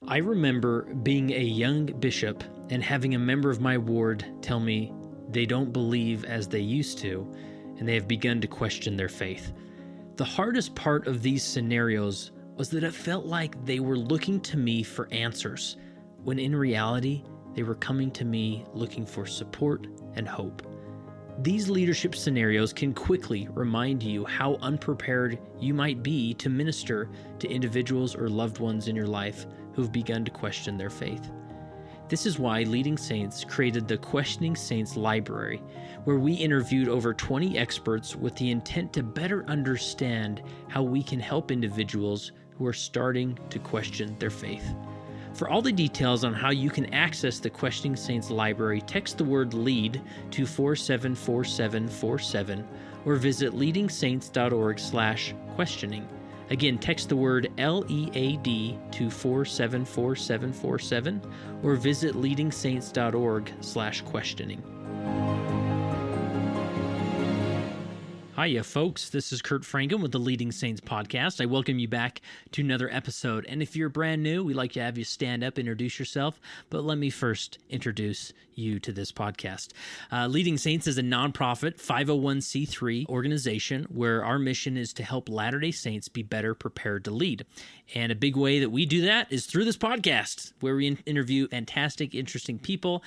I remember being a young bishop and having a member of my ward tell me they don't believe as they used to, and they have begun to question their faith. The hardest part of these scenarios was that it felt like they were looking to me for answers, when in reality, they were coming to me looking for support and hope. These leadership scenarios can quickly remind you how unprepared you might be to minister to individuals or loved ones in your life who have begun to question their faith. This is why Leading Saints created the Questioning Saints Library, where we interviewed over 20 experts with the intent to better understand how we can help individuals who are starting to question their faith. For all the details on how you can access the Questioning Saints Library, text the word LEAD to 474747 or visit leadingsaints.org/questioning. Again, text the word LEAD to 474747 or visit leadingsaints.org/questioning. Hiya, folks. This is Kurt Franken with the Leading Saints podcast. I welcome you back to another episode. And if you're brand new, we'd like to have you stand up, introduce yourself. But let me first introduce you to this podcast. Leading Saints is a nonprofit 501c3 organization where our mission is to help Latter-day Saints be better prepared to lead. And a big way that we do that is through this podcast, where we interview fantastic, interesting people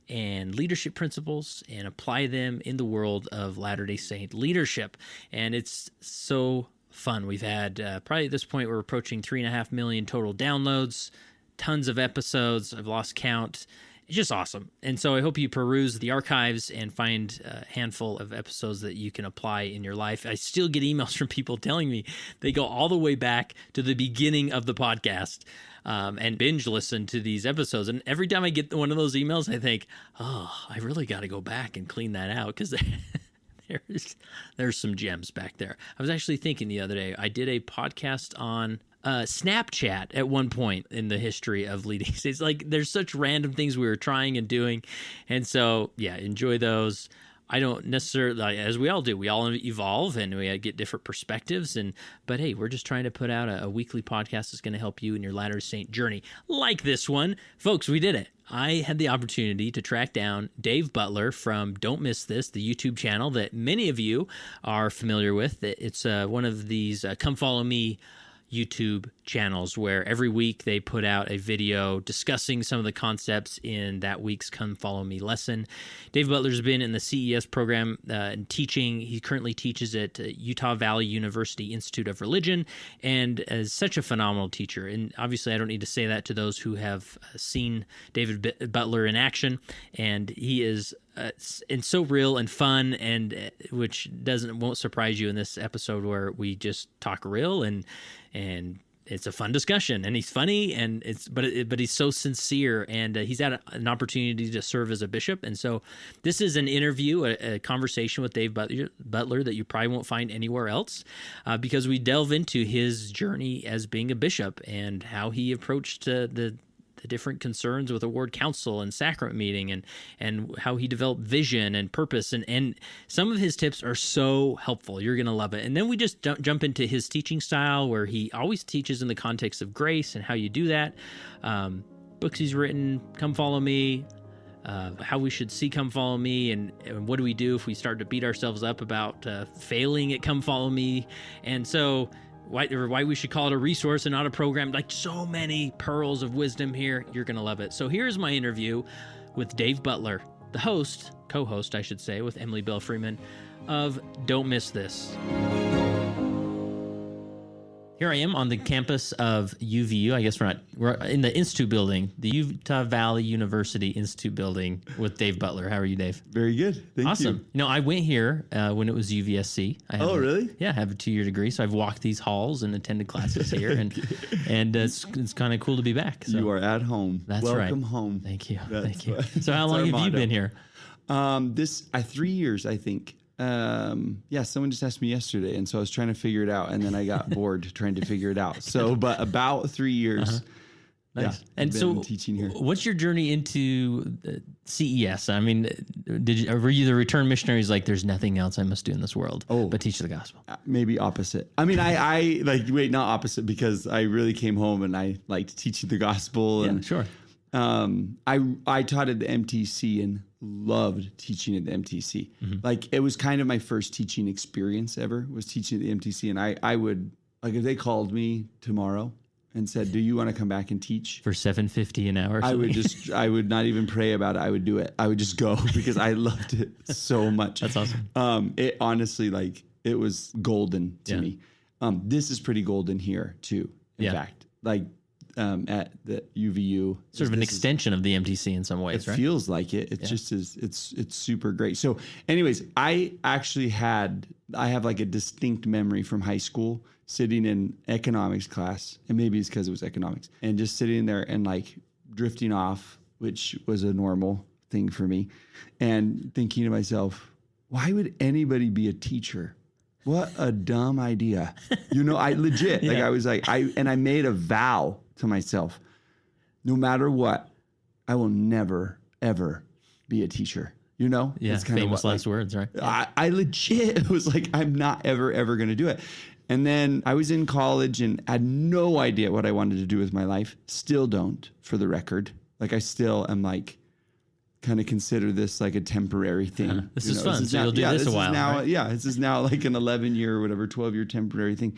and leadership principles and apply them in the world of Latter-day Saint leadership. And it's so fun. We've had, probably at this point, we're approaching 3.5 million total downloads, tons of episodes. I've lost count. It's just awesome. And so I hope you peruse the archives and find a handful of episodes that you can apply in your life. I still get emails from people telling me they go all the way back to the beginning of the podcast and binge listen to these episodes. And every time I get one of those emails, I think, oh, I really got to go back and clean that out because there's some gems back there. I was actually thinking the other day, I did a podcast on Snapchat at one point in the history of Leading Saints. Like, there's such random things we were trying and doing. And so, yeah, enjoy those. I don't necessarily, as we all do, we all evolve and we get different perspectives. But hey, we're just trying to put out a weekly podcast that's going to help you in your Latter-day Saint journey. Like this one. Folks, we did it. I had the opportunity to track down Dave Butler from Don't Miss This, the YouTube channel that many of you are familiar with. It's one of these Come Follow Me YouTube channels where every week they put out a video discussing some of the concepts in that week's Come Follow Me lesson. Dave Butler's been in the CES program and teaching. He currently teaches at Utah Valley University Institute of Religion and is such a phenomenal teacher. And obviously I don't need to say that to those who have seen David Butler in action. And he is and so real and fun, and which won't surprise you in this episode where we just talk real and it's a fun discussion, and he's funny, and but he's so sincere, and he's had an opportunity to serve as a bishop, and so this is an interview, a conversation with Dave Butler that you probably won't find anywhere else, because we delve into his journey as being a bishop and how he approached the different concerns with a ward council and sacrament meeting and how he developed vision and purpose. And some of his tips are so helpful. You're going to love it. And then we just jump into his teaching style, where he always teaches in the context of grace and how you do that. Books he's written, Come Follow Me, how we should see Come Follow Me, and what do we do if we start to beat ourselves up about failing at Come Follow Me. And so why we should call it a resource and not a program. Like, so many pearls of wisdom here. You're going to love it. So here's my interview with Dave Butler, the co-host, I should say, with Emily Bell Freeman of Don't Miss This. Here I am on the campus of UVU. I guess we're in the Institute building, the Utah Valley University Institute building with Dave Butler. How are you, Dave? Very good. Thank you. Awesome. You know, I went here when it was UVSC. Really? Yeah, I have a 2-year degree, so I've walked these halls and attended classes here, and it's kind of cool to be back. So. You are at home. That's right. Welcome home. Thank you. Thank you. So how long have you been here? 3 years, I think. Someone just asked me yesterday, and so I was trying to figure it out, and then I got bored trying to figure it out. So, but about 3 years. Nice. Yeah, And I've so been teaching here. what's your journey into CES? I mean, were you the return missionaries like, there's nothing else I must do in this world but teach the gospel? Maybe opposite. I mean, I not opposite, because I really came home and I liked teaching the gospel. And sure. I taught at the MTC and loved teaching at the MTC. Like, it was kind of my first teaching experience ever, was teaching at the MTC. And I would, like, if they called me tomorrow and said, do you want to come back and teach? For $7.50 an hour? I would not even pray about it. I would do it. I would just go because I loved it so much. That's awesome. It honestly, like, it was golden to me. This is pretty golden here too. In fact, like, at the UVU, sort of an extension of the MTC in some ways, it right? feels like it. It just is. It's super great. So anyways, I have like a distinct memory from high school sitting in economics class, and maybe it's because it was economics, and just sitting there and like drifting off, which was a normal thing for me, and thinking to myself, why would anybody be a teacher? What a dumb idea. I legit, like, I was like, I made a vow to myself, no matter what, I will never, ever be a teacher. Yeah, it's kind famous of last words, right? I legit was like, I'm not ever going to do it. And then I was in college and had no idea what I wanted to do with my life. Still don't, for the record. Like, I still am like, kind of consider this like a temporary thing. This is fun. So you'll do this a while. Now, right? This is now like an 11-year or whatever, 12-year temporary thing.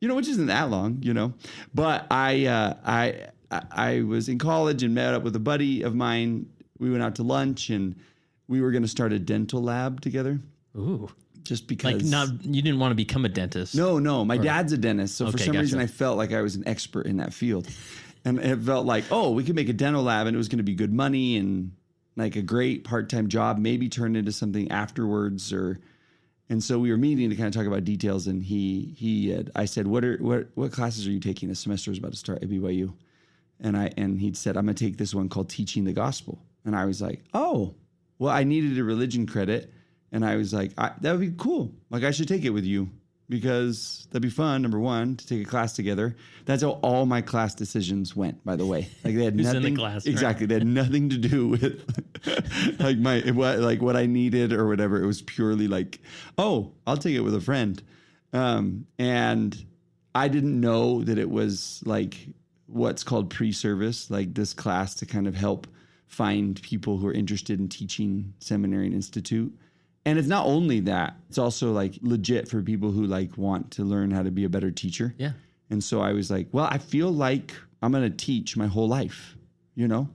Which isn't that long, But I was in college and met up with a buddy of mine. We went out to lunch and we were going to start a dental lab together. Ooh. Just because. Like, you didn't want to become a dentist. No. My dad's a dentist. So for some reason I felt like I was an expert in that field. And it felt like, we could make a dental lab and it was going to be good money and like a great part-time job, maybe turn into something afterwards. And so we were meeting to kind of talk about details. And I said, what classes are you taking? The semester is about to start at BYU. And he'd said, I'm going to take this one called Teaching the Gospel. And I was like, oh, well, I needed a religion credit. And I was like, that would be cool. Like, I should take it with you because that'd be fun, number one, to take a class together. That's how all my class decisions went, by the way. Like, they had Who's nothing. in the class, exactly. Right? They had nothing to do with what I needed or whatever. It was purely like, I'll take it with a friend. And I didn't know that it was like what's called pre-service, like this class to kind of help find people who are interested in teaching seminary and institute. And it's not only that, it's also like legit for people who like want to learn how to be a better teacher. Yeah. And so I was like, well, I feel like I'm going to teach my whole life,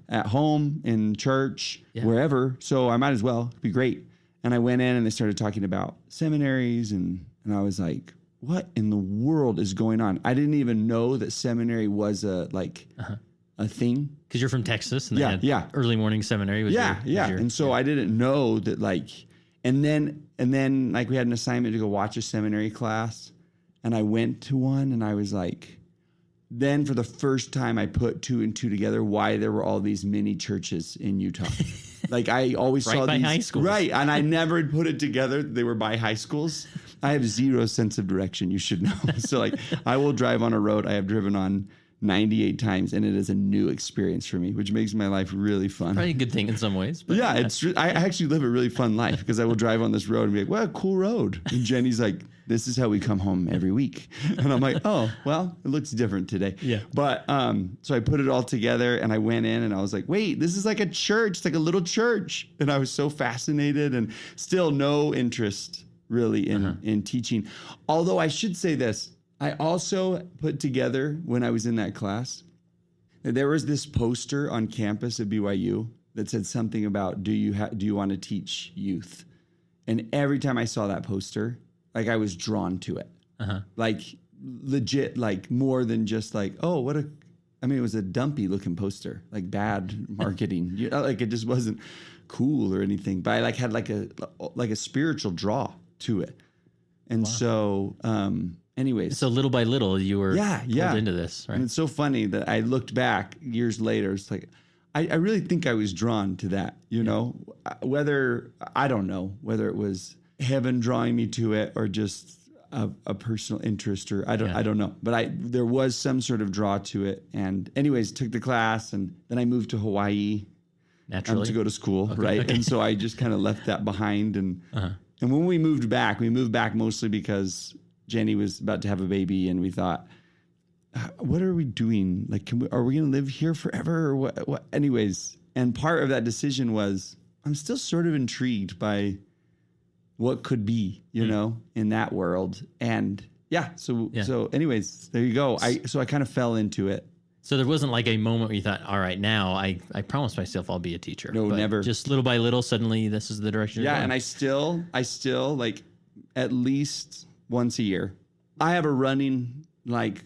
at home, in church, wherever. So I might as well. It'd be great. And I went in and they started talking about seminaries and I was like, what in the world is going on? I didn't even know that seminary was a thing. Because you're from Texas and they had early morning seminary. Was And so I didn't know that like, and then like we had an assignment to go watch a seminary class and I went to one and I was like, then for the first time I put two and two together why there were all these mini churches in Utah. Like I always saw by these high schools. Right. And I never put it together. They were by high schools. I have zero sense of direction, you should know. So like I will drive on a road I have driven on 98 times and it is a new experience for me, which makes my life really fun. Probably a good thing in some ways. But I actually live a really fun life because I will drive on this road and be like, what a cool road. And Jenny's like, this is how we come home every week. And I'm like, oh, well, it looks different today. Yeah. But so I put it all together and I went in and I was like, wait, this is like a church. It's like a little church. And I was so fascinated and still no interest really in teaching. Although I should say this. I also put together when I was in that class, there was this poster on campus at BYU that said something about, do you want to teach youth? And every time I saw that poster, like I was drawn to it, like legit, like more than just like, it was a dumpy looking poster, like bad marketing, like it just wasn't cool or anything, but I like had like a spiritual draw to it. And so, anyways. So little by little, you were pulled into this, right? And it's so funny that I looked back years later. It's like, I really think I was drawn to that, I don't know whether it was heaven drawing me to it or just, a personal interest, or I don't know, but there was some sort of draw to it. And anyways, took the class, and then I moved to Hawaii naturally to go to school. Okay, right. okay. And so I just kind of left that behind. And when we moved back mostly because Jenny was about to have a baby, and we thought, what are we doing? Like, are we going to live here forever, or what? Anyways. And part of that decision was, I'm still sort of intrigued by what could be, in that world. And so anyways, there you go. So I kind of fell into it. So there wasn't like a moment where you thought, all right, now I promised myself I'll be a teacher. No, but never. Just little by little, suddenly this is the direction you're going. And I still like at least once a year, I have a running like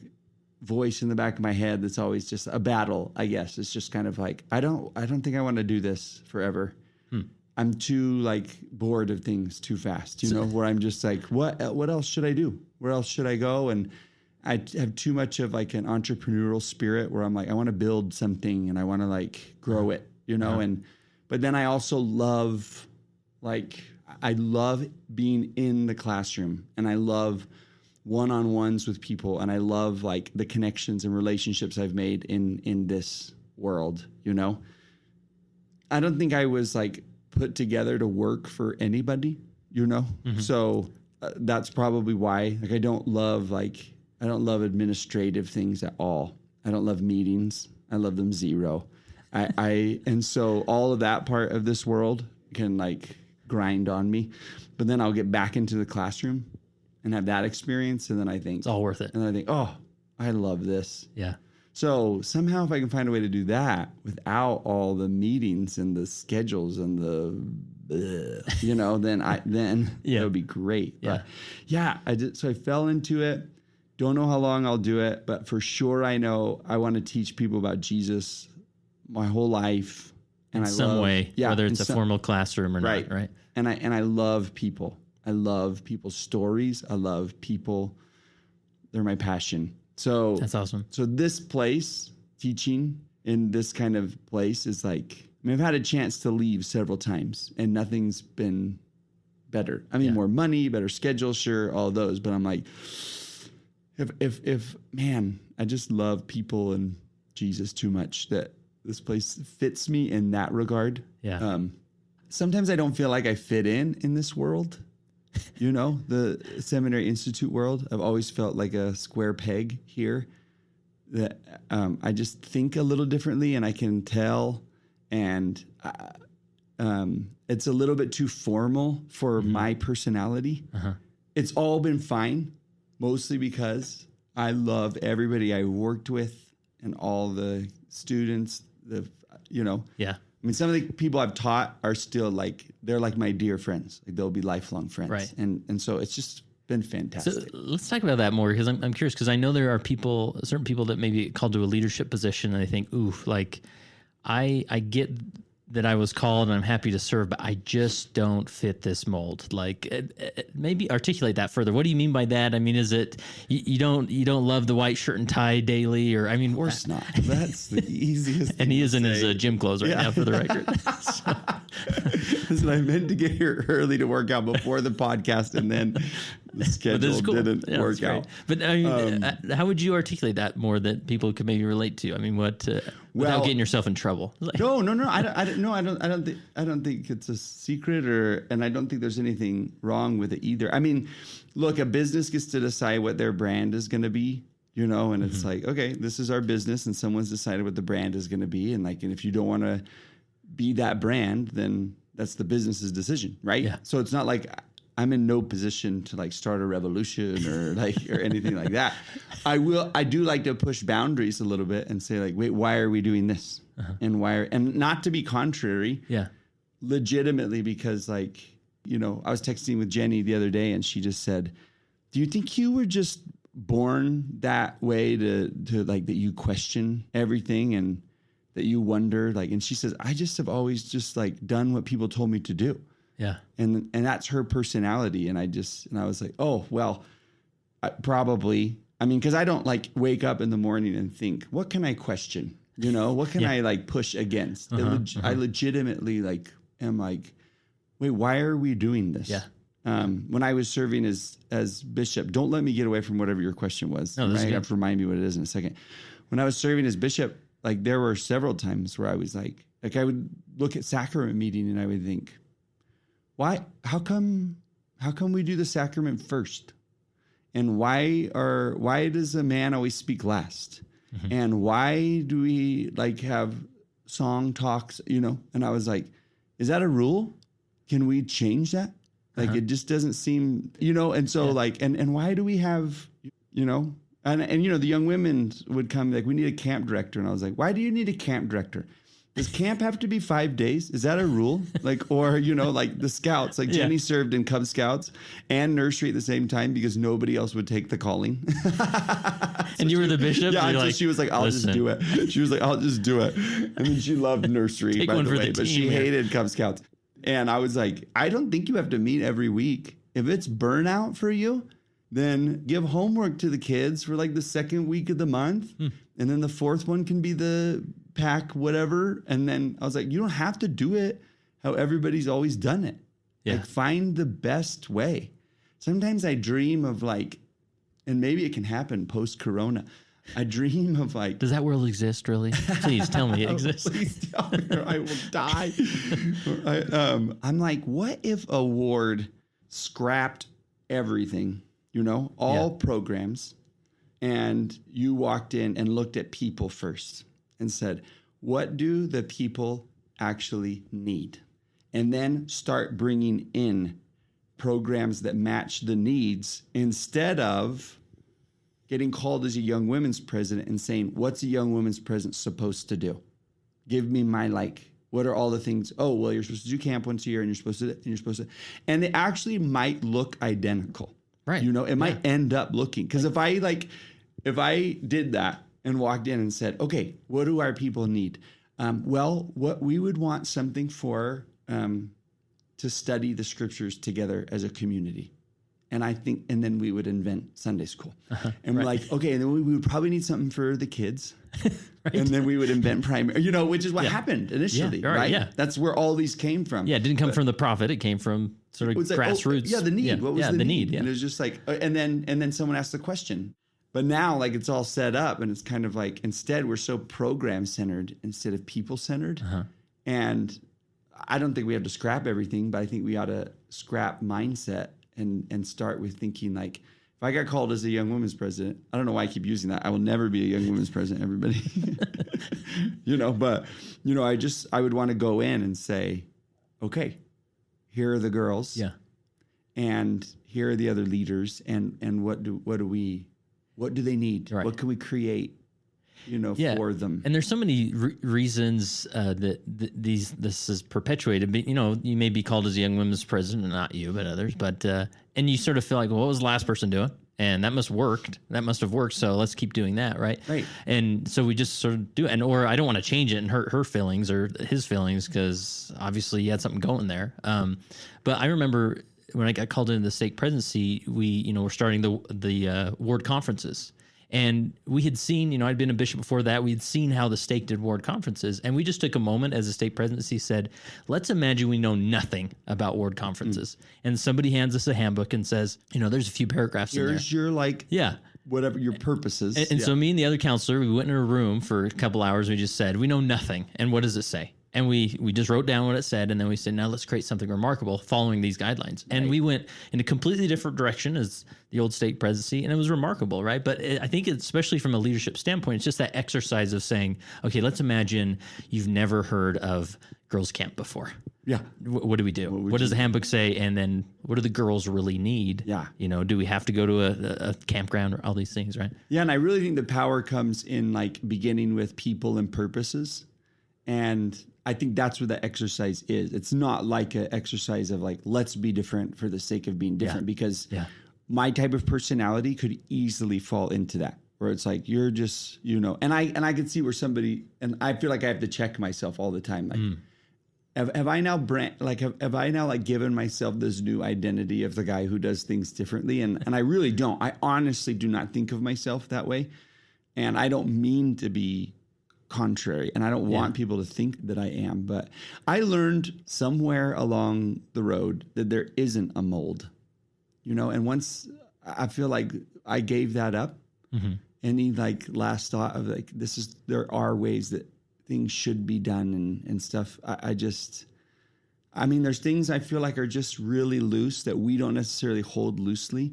voice in the back of my head that's always just a battle, I guess. It's just kind of like, I don't think I want to do this forever. I'm too like bored of things too fast, where I'm just like, what else should I do? Where else should I go? And I have too much of like an entrepreneurial spirit where I'm like, I want to build something and I want to like grow it, but then I also love, I love being in the classroom, and I love one-on-ones with people, and I love like the connections and relationships I've made in this world. I don't think I was like put together to work for anybody, so that's probably why. Like I don't love administrative things at all. I don't love meetings. I love them zero. And so all of that part of this world can like grind on me, but then I'll get back into the classroom and have that experience, and then I think it's all worth it. And I think, oh, I love this. Yeah. So somehow, if I can find a way to do that without all the meetings and the schedules and then it would be great. Yeah. But I did. So I fell into it. Don't know how long I'll do it, but for sure I know I want to teach people about Jesus my whole life. And in some way, whether it's a formal classroom or not, right? And I love people. I love people's stories. I love people. They're my passion. So that's awesome. So this place, teaching in this kind of place, is like, I've had a chance to leave several times and nothing's been better. I mean, more money, better schedule, sure, all those. But I'm like, if man, I just love people and Jesus too much that this place fits me in that regard. Yeah. Sometimes I don't feel like I fit in this world. The Seminary Institute world. I've always felt like a square peg here, that I just think a little differently, and I can tell. And it's a little bit too formal for my personality. It's all been fine, mostly because I love everybody I worked with and all the students. Yeah. I mean, some of the people I've taught are still like, they're like my dear friends. Like they'll be lifelong friends. Right. And so it's just been fantastic. So let's talk about that more, because I'm curious, because I know there are certain people that maybe get called to a leadership position and they think, oof, like I get that I was called and I'm happy to serve, but I just don't fit this mold. Like maybe articulate that further. What do you mean by that? I mean, is it you don't love the white shirt and tie daily, or I mean, of course not. That's the easiest. And he is in his gym clothes right now, for the record. Listen, I meant to get here early to work out before the podcast, and then the schedule didn't work out. But I mean, how would you articulate that more that people could maybe relate to? I mean, without getting yourself in trouble? No. I don't think it's a secret, and I don't think there's anything wrong with it either. I mean, look, a business gets to decide what their brand is going to be, and it's like, okay, this is our business, and someone's decided what the brand is going to be, and if you don't want to be that brand, then that's the business's decision, right? Yeah. So it's not like I'm in no position to start a revolution or anything like that. I do like to push boundaries a little bit and say wait, why are we doing this? And and not to be contrary. Yeah. Legitimately, because I was texting with Jenny the other day and she just said, do you think you were just born that way to that you question everything and that you wonder and she says, I just have always just done what people told me to do. Yeah. And that's her personality. And I was like, oh, well, probably. I mean, because I don't wake up in the morning and think, what can I question? What can I push against? I legitimately am wait, why are we doing this? Yeah. when I was serving as bishop, don't let me get away from whatever your question was. No, this is You good. have to remind me what it is in a second. When I was serving as bishop, like there were several times where I was like I would look at sacrament meeting and I would think, how come we do the sacrament first? And why does a man always speak last? Mm-hmm. And why do we like have song talks, And I was like, is that a rule? Can we change that? Like, it just doesn't seem, and so like, and why do we have, and the young women would come like, we need a camp director. And I was like, why do you need a camp director? Does camp have to be 5 days? Is that a rule? Like, or, like the scouts, like Jenny served in Cub Scouts and nursery at the same time because nobody else would take the calling. And you were the bishop? Yeah. So like, she was like, I'll just do it. She was like, I'll just do it. And then she loved nursery, by the way, but she hated Cub Scouts. And I was like, I don't think you have to meet every week. If it's burnout for you, then give homework to the kids for like the second week of the month. And then the fourth one can be the pack whatever. And then I was like, you don't have to do it how everybody's always done it. Yeah. Like find the best way. Sometimes I dream of like, and maybe it can happen post-corona. I dream of like... Does that world exist, really? Please tell me it exists. Please tell me or I will die. I'm like, what if a ward scrapped everything, all programs, and you walked in and looked at people first and said, what do the people actually need? And then start bringing in programs that match the needs instead of getting called as a young women's president and saying, what's a young women's president supposed to do? Give me my what are all the things? Oh, well, you're supposed to do camp once a year and you're supposed to, and they actually might look identical. Right. It might end up looking, because if I did that and walked in and said, okay, what do our people need? What we would want something for, to study the scriptures together as a community. And then we would invent Sunday school. And we're like, okay, and then we would probably need something for the kids. Right. And then we would invent primary, which is what happened initially, right? Yeah. That's where all these came from. Yeah, it didn't come from the prophet. It came from sort of grassroots. The need. Yeah. What was the need? Yeah. And it was just like, and then someone asked the question. But now, like, it's all set up, and it's kind of like, instead, we're so program-centered instead of people-centered. And I don't think we have to scrap everything, but I think we ought to scrap mindset and start with thinking like, if I got called as a young women's president, I don't know why I keep using that. I will never be a young women's president, everybody. But I would want to go in and say, okay, here are the girls. Yeah. And here are the other leaders. And what do they need? Right. What can we create? For them. And there's so many reasons that this is perpetuated. But, you may be called as a young women's president, not you, but others. But and you sort of feel like, well, what was the last person doing? And that must have worked. So let's keep doing that, right? Right. And so we just sort of do it. Or I don't want to change it and hurt her feelings or his feelings because obviously you had something going there. But I remember when I got called into the stake presidency, we were starting the ward conferences. And we had seen, I'd been a bishop before that. We had seen how the stake did ward conferences. And we just took a moment as the stake presidency said, let's imagine we know nothing about ward conferences. And somebody hands us a handbook and says, there's a few paragraphs in there. Here's your whatever your purpose is. And so me and the other counselor, we went in a room for a couple hours. We just said, we know nothing. And what does it say? And we just wrote down what it said, and then we said, now let's create something remarkable following these guidelines. And we went in a completely different direction as the old stake presidency, and it was remarkable, right? But I think especially from a leadership standpoint, it's just that exercise of saying, okay, let's imagine you've never heard of girls' camp before. Yeah. What do we do? What does the handbook say? And then what do the girls really need? Yeah. Do we have to go to a campground or all these things, right? Yeah, and I really think the power comes in beginning with people and purposes. And I think that's what the exercise is. It's not like an exercise of let's be different for the sake of being different, because my type of personality could easily fall into that, where it's like, you're just, and I could see where somebody, and I feel like I have to check myself all the time. Have I now given myself this new identity of the guy who does things differently? And I really don't. I honestly do not think of myself that way. And I don't mean to be contrary, and I don't want people to think that I am, but I learned somewhere along the road that there isn't a mold, and once I feel like I gave that up, any like last thought of like, there are ways that things should be done and stuff. I mean, there's things I feel like are just really loose that we don't necessarily hold loosely.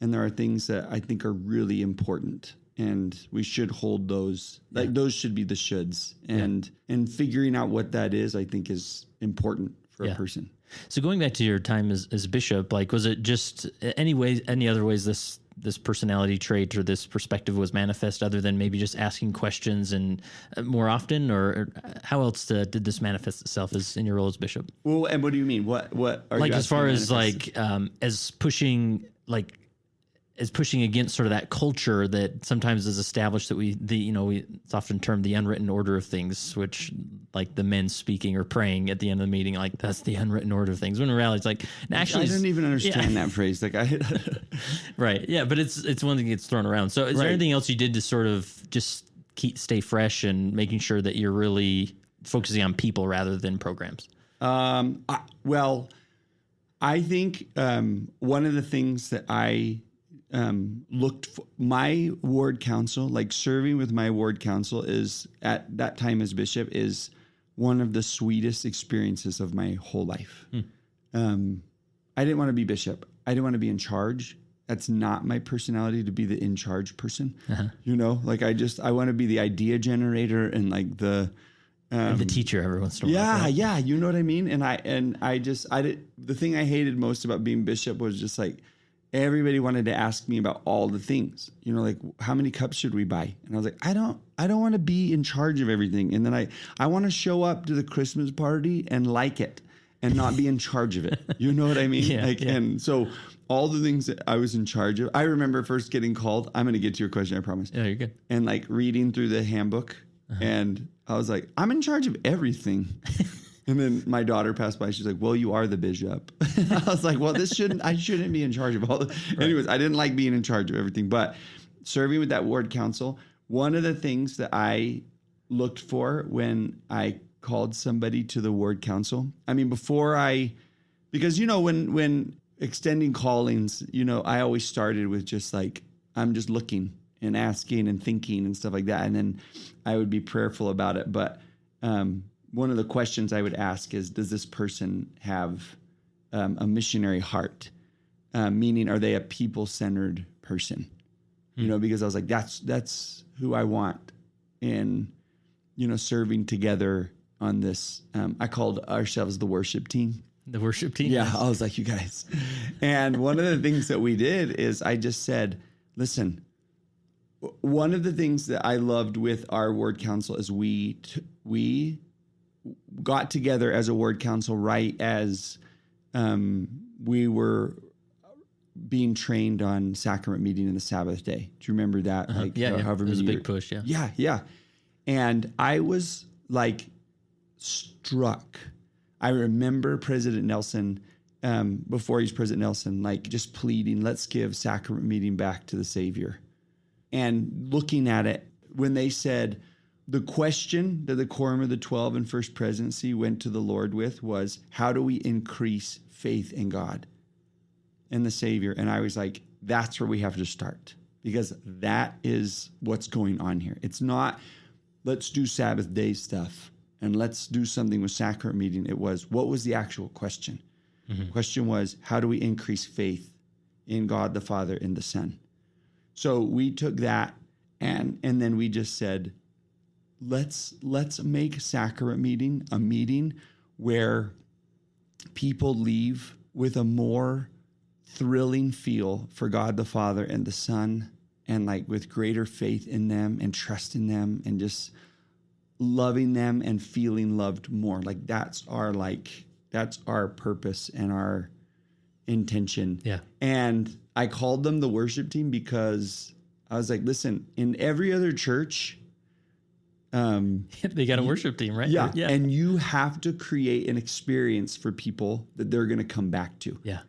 And there are things that I think are really important and we should hold those. Like those should be the shoulds. And figuring out what that is, I think is important for a person. So going back to your time as bishop, like, was it just any other ways this personality trait or this perspective was manifest other than maybe just asking questions and more often, or how else did this manifest itself as in your role as bishop? Well, and what do you mean? What are like you as far as like as pushing against sort of that culture that sometimes is established that it's often termed the unwritten order of things, which like the men speaking or praying at the end of the meeting, like that's the unwritten order of things. When in reality, it's like, actually, I don't even understand that phrase. Like right. Yeah. But it's one thing that gets thrown around. So is there anything else you did to sort of just stay fresh and making sure that you're really focusing on people rather than programs? Well, I think one of the things that I looked for, my ward council, like serving with my ward council is at that time as bishop is one of the sweetest experiences of my whole life. I didn't want to be bishop. I didn't want to be in charge. That's not my personality to be the in charge person. Like I want to be the idea generator and like the teacher every once in a while. Yeah. You know what I mean? The thing I hated most about being bishop was just like, everybody wanted to ask me about all the things, like how many cups should we buy? And I was like, I don't want to be in charge of everything. And then I want to show up to the Christmas party and like it and not be in charge of it. You know what I mean? And so all the things that I was in charge of, I remember first getting called. I'm going to get to your question, I promise. Yeah, you're good. And like reading through the handbook and I was like, I'm in charge of everything. And then my daughter passed by. She's like, well, you are the bishop. I was like, well, I shouldn't be in charge of all the, anyways, I didn't like being in charge of everything, but serving with that ward council, one of the things that I looked for when I called somebody to the ward council, I mean, because when extending callings, I always started with just like, I'm just looking and asking and thinking and stuff like that. And then I would be prayerful about it. But, one of the questions I would ask is, does this person have a missionary heart? Meaning, are they a people-centered person? Because I was like, that's who I want in, serving together on this. I called ourselves the worship team. The worship team? Yeah, I was like, you guys. And one of the things that we did is I just said, listen, one of the things that I loved with our ward council is we got together as a ward council right as we were being trained on sacrament meeting in the Sabbath day. Do you remember that? Like, however it was a big push. Yeah. And I was like struck. I remember President Nelson, before he's President Nelson, like just pleading, let's give sacrament meeting back to the Savior. And looking at it, when they said, the question that the Quorum of the 12 and First Presidency went to the Lord with was, how do we increase faith in God and the Savior? And I was like, that's where we have to start, because that is what's going on here. It's not, let's do Sabbath day stuff and let's do something with sacrament meeting. It was, what was the actual question? The question was, how do we increase faith in God the Father and the Son? So we took that and then we just said, let's make sacrament meeting a meeting where people leave with a more thrilling feel for God the Father and the Son, and like with greater faith in them and trust in them and just loving them and feeling loved more. Like that's our purpose and our intention. Yeah. And I called them the worship team because I was like, listen, in every other church, they got a worship team, right? Yeah. And you have to create an experience for people that they're going to come back to. Yeah.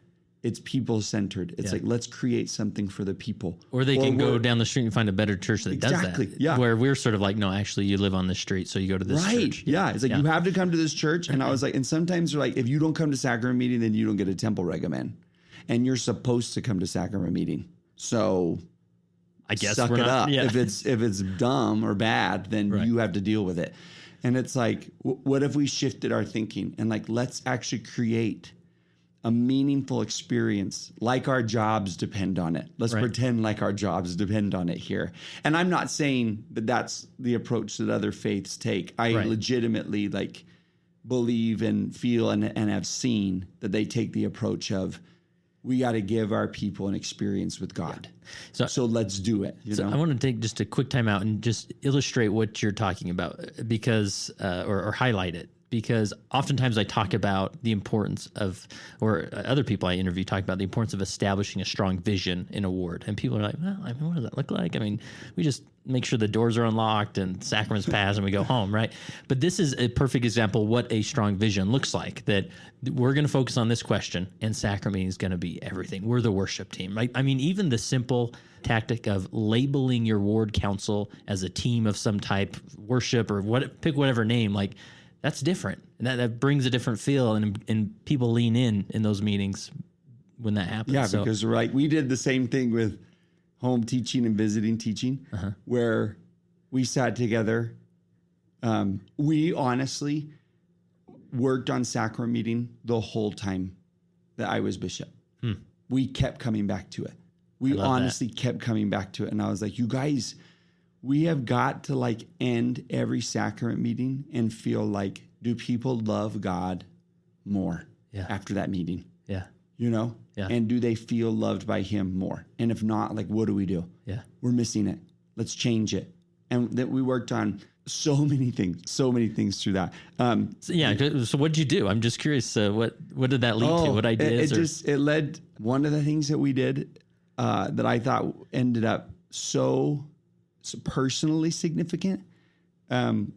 it's people centered. It's like, let's create something for the people. Or they can go down the street and find a better church that does that. Yeah. Where we're sort of like, no, actually you live on this street, so you go to this church. Yeah. It's like, you have to come to this church. And I was like, and sometimes they're like, if you don't come to sacrament meeting, then you don't get a temple recommend. And you're supposed to come to sacrament meeting. So I guess suck it up. Yeah. If it's dumb or bad, then you have to deal with it. And it's like, what if we shifted our thinking and like, let's actually create a meaningful experience, like our jobs depend on it. Let's pretend like our jobs depend on it here. And I'm not saying that that's the approach that other faiths take. I legitimately like believe and feel and have seen that they take the approach of, we got to give our people an experience with God. Yeah. So let's do it. You know? I want to take just a quick time out and just illustrate what you're talking about, because or highlight it. Because oftentimes I talk about the importance of, or other people I interview talk about the importance of establishing a strong vision in a ward. And people are like, well, I mean, what does that look like? I mean, we just make sure the doors are unlocked and sacraments pass and we go home, right? But this is a perfect example of what a strong vision looks like, that we're going to focus on this question and sacrament is going to be everything. We're the worship team, right? I mean, even the simple tactic of labeling your ward council as a team of some type, worship or pick whatever name, like, that's different. And that brings a different feel, and people lean in those meetings when that happens. Yeah, because we did the same thing with home teaching and visiting teaching, where we sat together. We honestly worked on sacrament meeting the whole time that I was bishop. We kept coming back to it. We honestly kept coming back to it. And I was like, you guys, we have got to like end every sacrament meeting and feel like, do people love God more after that meeting? Yeah. You know? Yeah. And do they feel loved by him more? And if not, like, what do we do? Yeah. We're missing it. Let's change it. And that we worked on so many things through that. So what did you do? I'm just curious. What did that lead to? What ideas? It led, one of the things that we did that I thought ended up so personally significant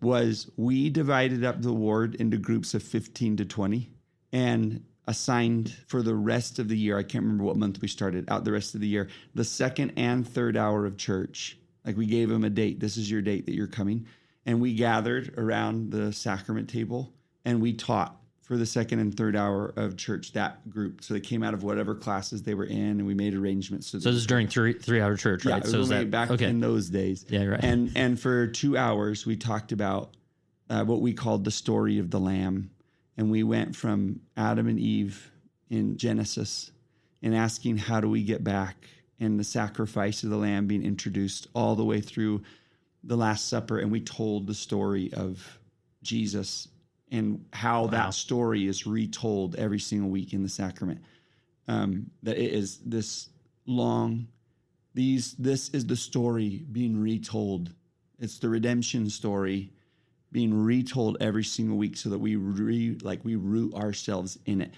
was we divided up the ward into groups of 15 to 20 and assigned for the rest of the year. I can't remember what month we started out the rest of the year, the second and third hour of church. Like we gave them a date. This is your date that you're coming. And we gathered around the sacrament table and we taught for the second and third hour of church, that group. So they came out of whatever classes they were in, and we made arrangements. So this is during 3 hour church, right? Yeah, so that back in those days. Yeah, right. And for 2 hours, we talked about what we called the story of the Lamb. And we went from Adam and Eve in Genesis and asking, how do we get back? And the sacrifice of the Lamb being introduced all the way through the Last Supper. And we told the story of Jesus and how that story is retold every single week in the sacrament. That it is this long, this is the story being retold. It's the redemption story being retold every single week so that we root ourselves in it.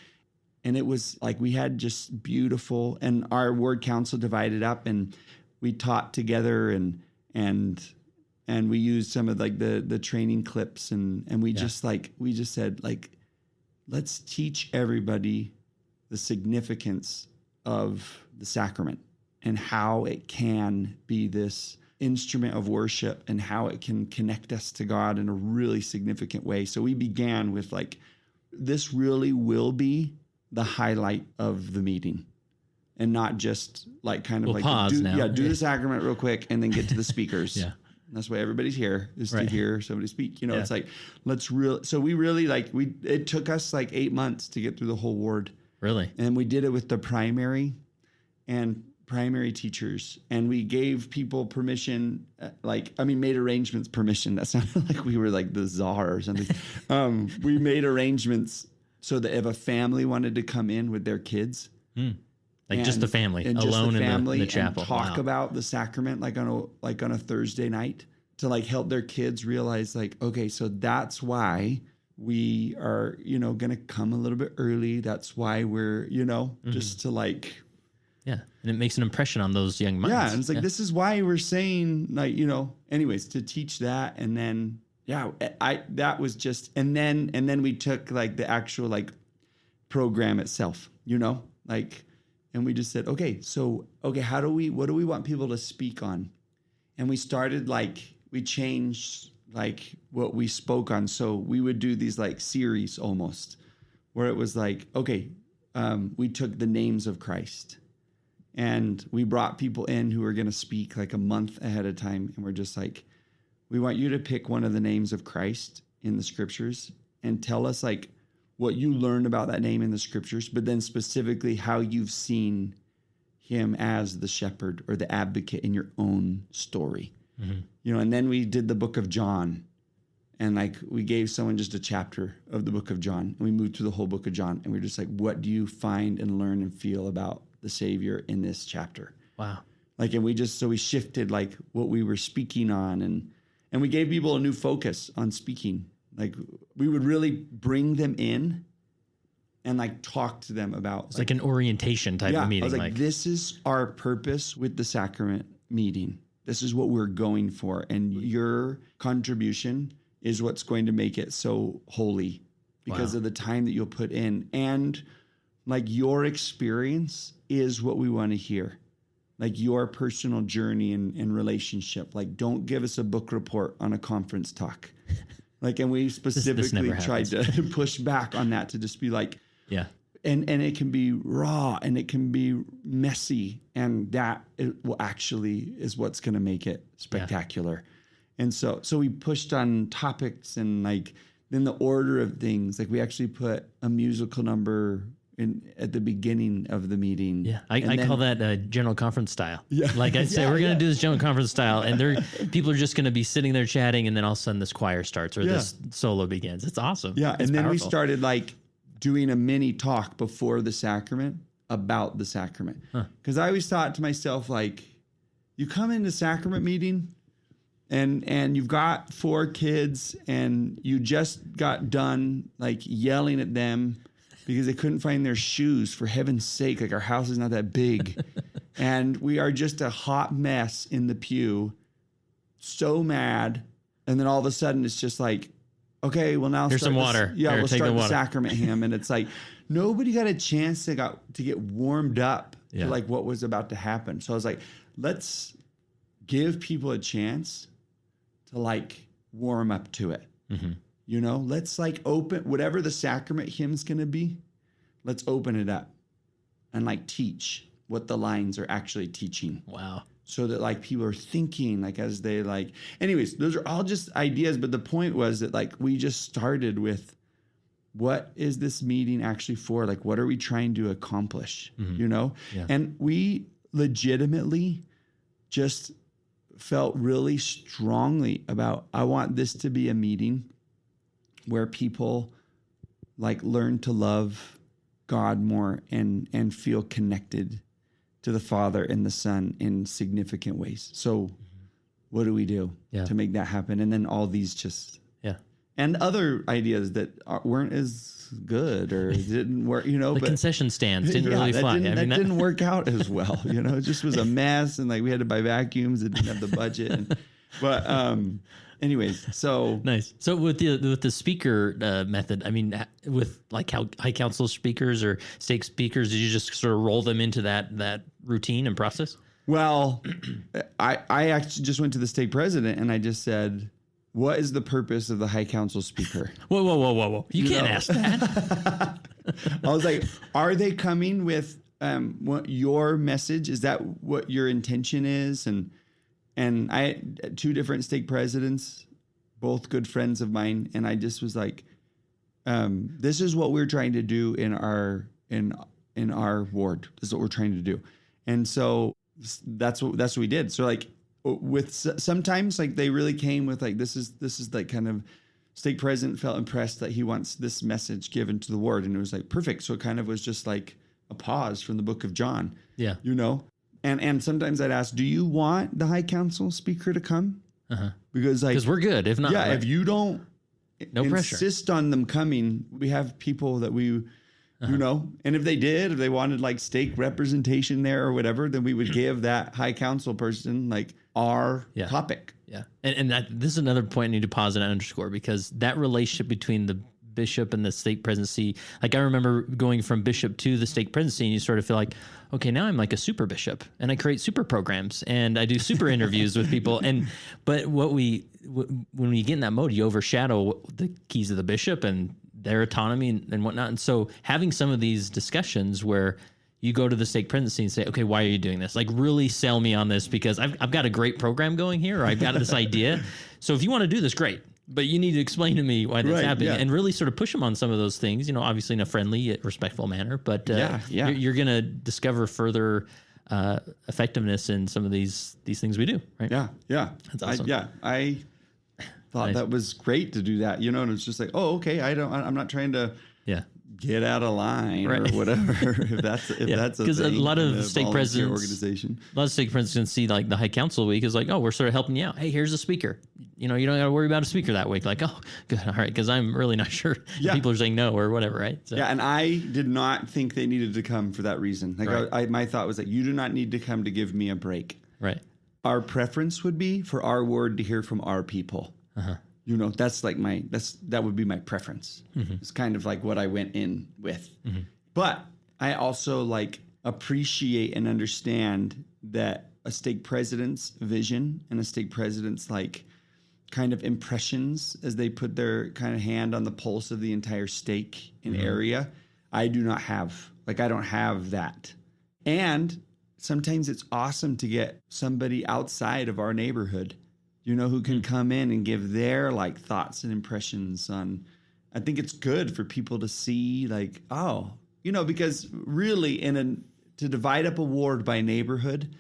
And it was like we had just beautiful, and our ward council divided up and we taught together and we used some of like the training clips and we just said like, let's teach everybody the significance of the sacrament and how it can be this instrument of worship and how it can connect us to God in a really significant way. So we began with like, this really will be the highlight of the meeting and not just like kind of do the sacrament real quick and then get to the speakers. Yeah. That's why everybody's here is to hear somebody speak. You know, it's like, so we really it took us like 8 months to get through the whole ward. Really? And we did it with the primary teachers. And we gave people permission, made arrangements, permission. That sounded like we were like the czar or something. We made arrangements so that if a family wanted to come in with their kids, just the family alone in the chapel, and talk about the sacrament like on a Thursday night to like help their kids realize like, okay, so that's why we are, going to come a little bit early. That's why we're, just to like. Yeah. And it makes an impression on those young minds. Yeah. And it's like, this is why we're saying like, anyways, to teach that. And then, that was just, and then we took like the actual like program itself, like And we just said, okay, what do we want people to speak on? And we started we changed what we spoke on. So we would do these series almost where it was we took the names of Christ and we brought people in who were going to speak a month ahead of time. And we're just we want you to pick one of the names of Christ in the scriptures and tell us what you learned about that name in the scriptures, but then specifically how you've seen him as the shepherd or the advocate in your own story. Mm-hmm. And then we did the book of John, and we gave someone just a chapter of the book of John, and we moved through the whole book of John, and we're just what do you find and learn and feel about the Savior in this chapter? Wow. And we shifted what we were speaking on, and we gave people a new focus on speaking. We would really bring them in and talk to them about. It's an orientation type of meeting. I was this is our purpose with the sacrament meeting. This is what we're going for. And your contribution is what's going to make it so holy because of the time that you'll put in. And your experience is what we want to hear. Your personal journey and relationship. Don't give us a book report on a conference talk. And we specifically tried to push back on that to just be yeah. And it can be raw and it can be messy, and that is what's going to make it spectacular. Yeah. And so we pushed on topics and then the order of things. We actually put a musical number at the beginning of the meeting. Yeah, I call that general conference style. Yeah. I say, we're going to do this general conference style, and people are just going to be sitting there chatting, and then all of a sudden this choir starts or this solo begins. It's awesome. Yeah, it's and then powerful. we started doing a mini talk before the sacrament about the sacrament. Because I always thought to myself, you come into sacrament meeting and you've got 4 kids and you just got done yelling at them because they couldn't find their shoes, for heaven's sake. Our house is not that big. And we are just a hot mess in the pew, so mad. And then all of a sudden it's just okay, well now here's some water. We'll start the sacrament hymn. And it's nobody got a chance to get warmed up to what was about to happen. So I was let's give people a chance to warm up to it. Mm-hmm. Let's open whatever the sacrament hymn's going to be. Let's open it up and teach what the lines are actually teaching. Wow. So that people are thinking as they anyways, those are all just ideas. But the point was that we just started with, what is this meeting actually for? What are we trying to accomplish? Mm-hmm. Yeah. And we legitimately just felt really strongly about, I want this to be a meeting where people learn to love God more and feel connected to the Father and the Son in significant ways. So what do we do to make that happen? And then all these and other ideas that weren't as good or didn't work, the concession stands didn't really fly. That didn't work out as well. It just was a mess, and we had to buy vacuums and didn't have the budget. But anyways, so nice. So with the speaker method, with high council speakers or stake speakers, did you just sort of roll them into that routine and process? Well, I actually just went to the stake president and I just said, what is the purpose of the high council speaker? Whoa. You can't ask that. I was are they coming with what your message? Is that what your intention is? And I had 2 different stake presidents, both good friends of mine. And I just was this is what we're trying to do in our ward. This is what we're trying to do. And so that's what we did. So with sometimes they really came with this is kind of stake president felt impressed that he wants this message given to the ward. And it was perfect. So it kind of was just a pause from the book of John. Yeah. And sometimes I'd ask, do you want the high council speaker to come? Uh-huh. Because we're good. If not, if you don't insist pressure on them coming, we have people that we, and if they wanted stake representation there or whatever, then we would give that high council person our topic. Yeah. And this is another point I need to pause and underscore, because that relationship between the bishop and the stake presidency. Like I remember going from bishop to the stake presidency, and you sort of feel like, okay, now I'm like a super bishop, and I create super programs, and I do super interviews with people. But when we get in that mode, you overshadow the keys of the bishop and their autonomy and whatnot. And so having some of these discussions where you go to the stake presidency and say, okay, why are you doing this? Like really sell me on this, because I've got a great program going here, or I've got this idea. So if you want to do this, great. But you need to explain to me why that's happening, and really sort of push them on some of those things, obviously in a friendly, respectful manner. But you're going to discover further effectiveness in some of these things we do, right? Yeah. That's awesome. I thought that was great to do that, and it's just like, oh, okay, I'm not trying to get out of line or whatever. if that's because a lot of stake presidents, organization, a lot of stake presidents see like the High Council week is like, oh, we're sort of helping you out. Hey, here's a speaker. You don't got to worry about a speaker that week. Like, oh, good, all right, because I'm really not sure if people are saying no or whatever, right? So. Yeah, and I did not think they needed to come for that reason. Like, my thought was like, you do not need to come to give me a break. Right. Our preference would be for our word to hear from our people. Uh-huh. That's like that would be my preference. Mm-hmm. It's kind of like what I went in with. Mm-hmm. But I also like appreciate and understand that a stake president's vision and a stake president's like kind of impressions as they put their kind of hand on the pulse of the entire stake and area. I do not have. Like, I don't have that. And sometimes it's awesome to get somebody outside of our neighborhood, who can come in and give their like thoughts and impressions on. I think it's good for people to see like, oh, because really to divide up a ward by neighborhood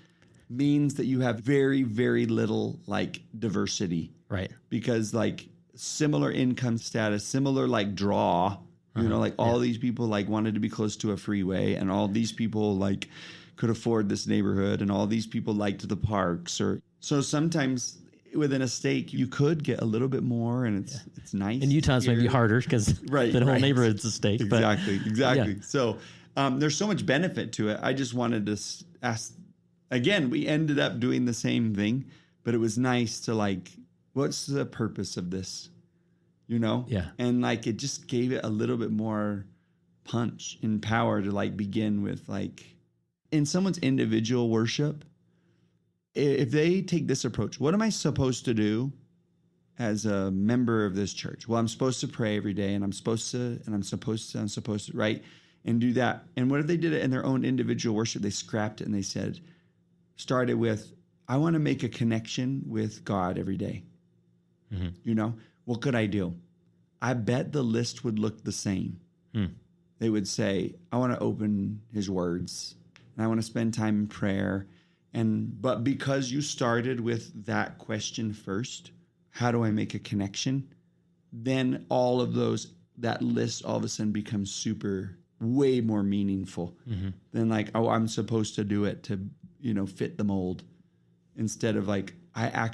means that you have very, very little like diversity. Right. Because like similar income status, similar like draw, like all these people like wanted to be close to a freeway, and all these people like could afford this neighborhood, and all these people liked the parks. So sometimes within a stake, you could get a little bit more, and it's nice. In Utah, it's maybe harder because the whole neighborhood's a stake. Exactly. Yeah. So there's so much benefit to it. I just wanted to ask, again, we ended up doing the same thing, but it was nice to like, what's the purpose of this? Yeah. And like, it just gave it a little bit more punch and power to like begin with, like in someone's individual worship. If they take this approach, what am I supposed to do as a member of this church? Well, I'm supposed to pray every day, and I'm supposed to, right? And do that. And what if they did it in their own individual worship? They scrapped it and they started with, I want to make a connection with God every day. Mm-hmm. What could I do? I bet the list would look the same. They would say, I want to open his words, and I want to spend time in prayer. But because you started with that question first, how do I make a connection? Then all of that list all of a sudden becomes way more meaningful than like, oh, I'm supposed to do it to, fit the mold. Instead of like, I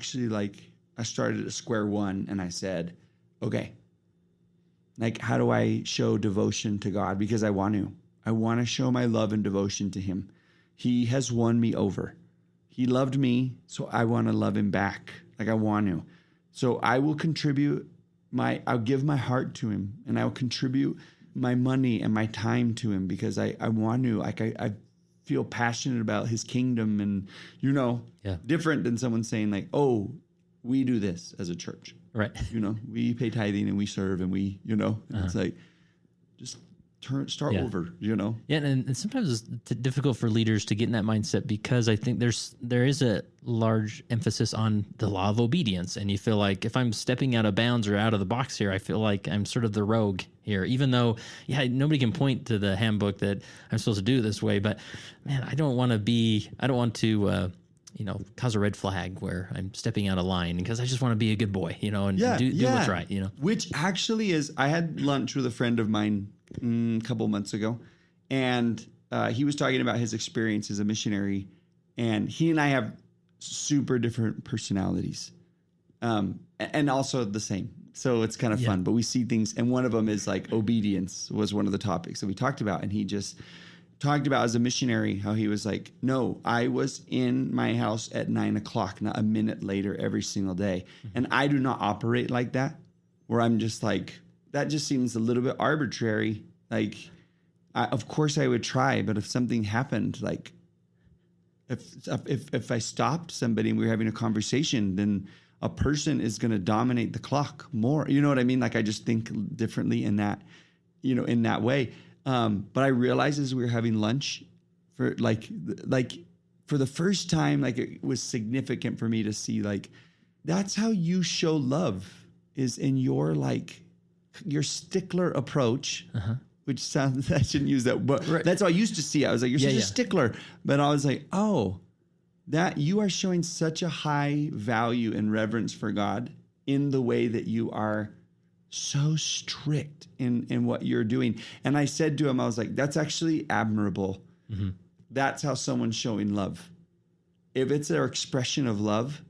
started at square one and I said, okay, like, how do I show devotion to God? Because I want to show my love and devotion to him. He has won me over. He loved me, so I want to love him back. Like, I want to. So I will contribute I'll give my heart to him, and I'll contribute my money and my time to him, because I want to. Like, I feel passionate about his kingdom, and different than someone saying like, oh, we do this as a church. Right. We pay tithing and we serve and we, it's like, just start over, Yeah, and sometimes it's difficult for leaders to get in that mindset, because I think there is a large emphasis on the law of obedience, and you feel like if I'm stepping out of bounds or out of the box here, I feel like I'm sort of the rogue here, even though nobody can point to the handbook that I'm supposed to do it this way. But man, I don't want to cause a red flag where I'm stepping out of line, because I just want to be a good boy, and do what's right, Which actually is, I had lunch with a friend of mine a couple months ago, and he was talking about his experience as a missionary, and he and I have super different personalities, and also the same. So it's kind of fun, but we see things, and one of them is like obedience was one of the topics that we talked about, and he just talked about as a missionary how he was like, no, I was in my house at 9:00, not a minute later every single day. And I do not operate like that, where I'm just like that just seems a little bit arbitrary. Like, of course I would try, but if something happened, like if I stopped somebody and we were having a conversation, then a person is going to dominate the clock more. You know what I mean? Like, I just think differently in that, in that way. But I realized as we were having lunch for for the first time, like, it was significant for me to see, like, that's how you show love, is in your stickler approach, which sounds, I shouldn't use that, but that's how I used to see it. I was like, you're such a stickler. But I was like, oh, that you are showing such a high value and reverence for God in the way that you are so strict in what you're doing. And I said to him, I was like, that's actually admirable. Mm-hmm. That's how someone's showing love. If it's their expression of love,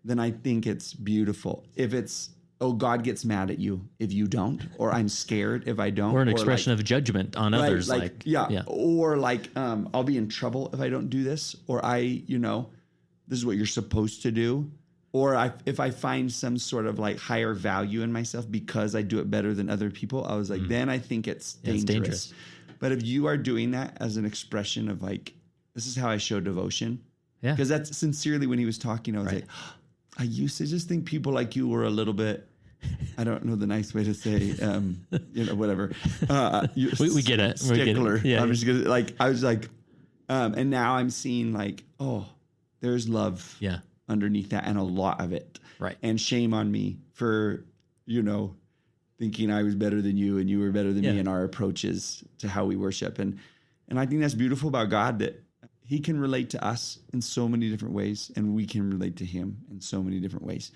then I think it's beautiful. If it's, oh, God gets mad at you if you don't, or I'm scared if I don't. Or an expression of judgment on others. Or I'll be in trouble if I don't do this, or this is what you're supposed to do. Or if I find some sort of like higher value in myself because I do it better than other people, I was like, then I think it's dangerous. It's dangerous. But if you are doing that as an expression of like, this is how I show devotion. Yeah. Because that's sincerely when he was talking, I was like, I used to just think people like you were a little bit, I don't know the nice way to say, whatever. We get it. Stickler. Yeah. I'm just gonna, I was like, and now I'm seeing like, oh, there's love underneath that, and a lot of it. Right. And shame on me for, thinking I was better than you and you were better than me in our approaches to how we worship. And I think that's beautiful about God, that he can relate to us in so many different ways, and we can relate to him in so many different ways.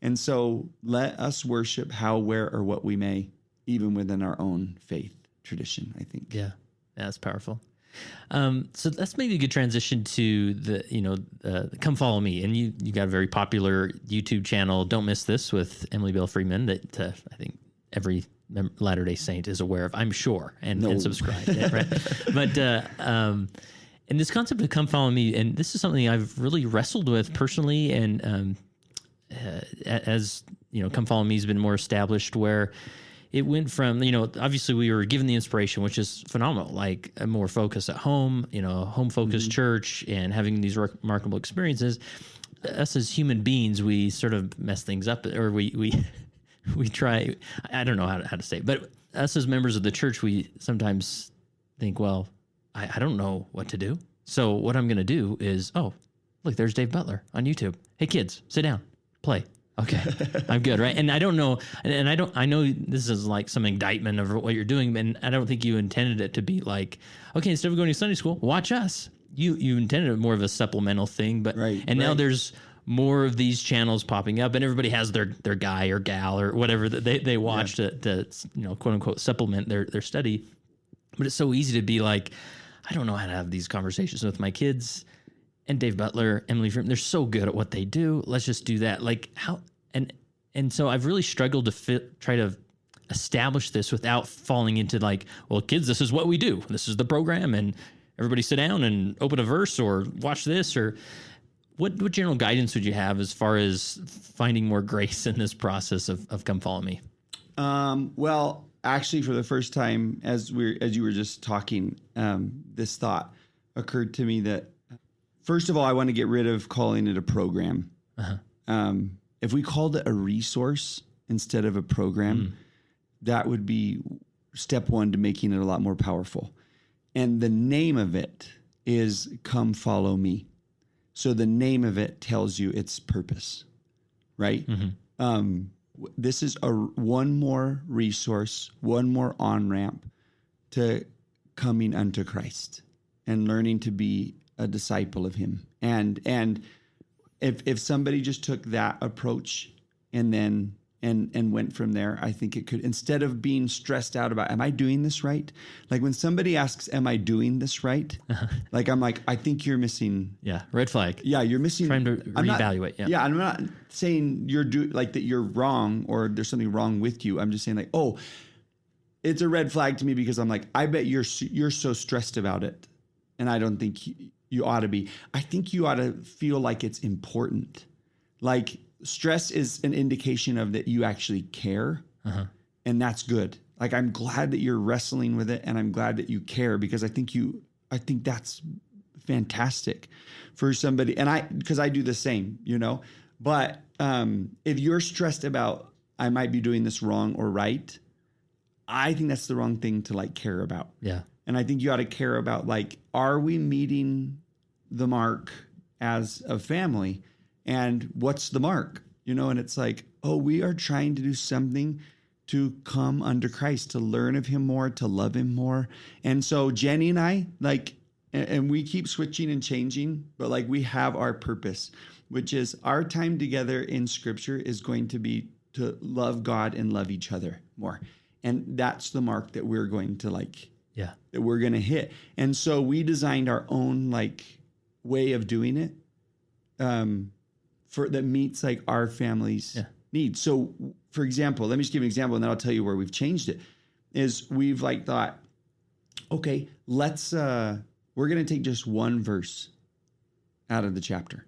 And so let us worship how, where, or what we may, even within our own faith tradition, I think. Yeah, that's powerful. So that's maybe a good transition to the Come Follow Me. And you got a very popular YouTube channel, Don't Miss This, with Emily Bell Freeman, that I think every Latter-day Saint is aware of, I'm sure, and subscribe. Right? But and this concept of Come Follow Me, and this is something I've really wrestled with personally, and as Come Follow Me has been more established, where it went from, obviously we were given the inspiration, which is phenomenal, like a more focus at home, home-focused church, and having these remarkable experiences. Us as human beings, we sort of mess things up, or we try, I don't know how to say it, but us as members of the church, we sometimes think, well, I don't know what to do. So what I'm going to do is, oh, look, there's Dave Butler on YouTube. Hey, kids, sit down, play. Okay, I'm good, right? And I don't know, I know this is like some indictment of what you're doing, and I don't think you intended it to be like, okay, instead of going to Sunday school, watch us. You intended it more of a supplemental thing, but now there's more of these channels popping up, and everybody has their guy or gal or whatever that they watch to quote unquote supplement their study. But it's so easy to be like, I don't know how to have these conversations with my kids. And Dave Butler, Emily Freeman, they're so good at what they do. Let's just do that. Like how, and so I've really struggled to try to establish this without falling into like, well, kids, this is what we do. This is the program, and everybody sit down and open a verse or watch this. Or what general guidance would you have as far as finding more grace in this process of Come Follow Me? Well, actually, for the first time, as you were just talking, this thought occurred to me that, first of all, I want to get rid of calling it a program. If we called it a resource instead of a program, that would be step one to making it a lot more powerful. And the name of it is Come Follow Me. So the name of it tells you its purpose, right? Mm-hmm. This is one more resource, one more on-ramp to coming unto Christ and learning to be a disciple of him. And if somebody just took that approach and then and went from there, I think it could, instead of being stressed out about, am I doing this right? Like when somebody asks, am I doing this right? Like, I'm like, I think you're missing. Yeah. Red flag. Yeah. You're missing. Trying to reevaluate. Yeah. I'm not saying that you're wrong or there's something wrong with you. I'm just saying like, oh, it's a red flag to me because I'm like, I bet you're so stressed about it. And I don't think you ought to be. I think you ought to feel like it's important. Like stress is an indication of that you actually care. And that's good. Like, I'm glad that you're wrestling with it, and I'm glad that you care, because I think that's fantastic for somebody. And because I do the same, but if you're stressed about, I might be doing this wrong or right, I think that's the wrong thing to like care about. Yeah. And I think you ought to care about, like, are we meeting the mark as a family? And what's the mark? And it's like, oh, we are trying to do something to come under Christ, to learn of him more, to love him more. And so Jenny and I, like, and we keep switching and changing, but like, we have our purpose, which is our time together in Scripture is going to be to love God and love each other more. And that's the mark that we're going to that we're going to hit. And so we designed our own like way of doing it that meets like our family's needs. So for example, let me just give you an example, and then I'll tell you where we've changed it. Is we've like thought, okay, let's we're going to take just one verse out of the chapter.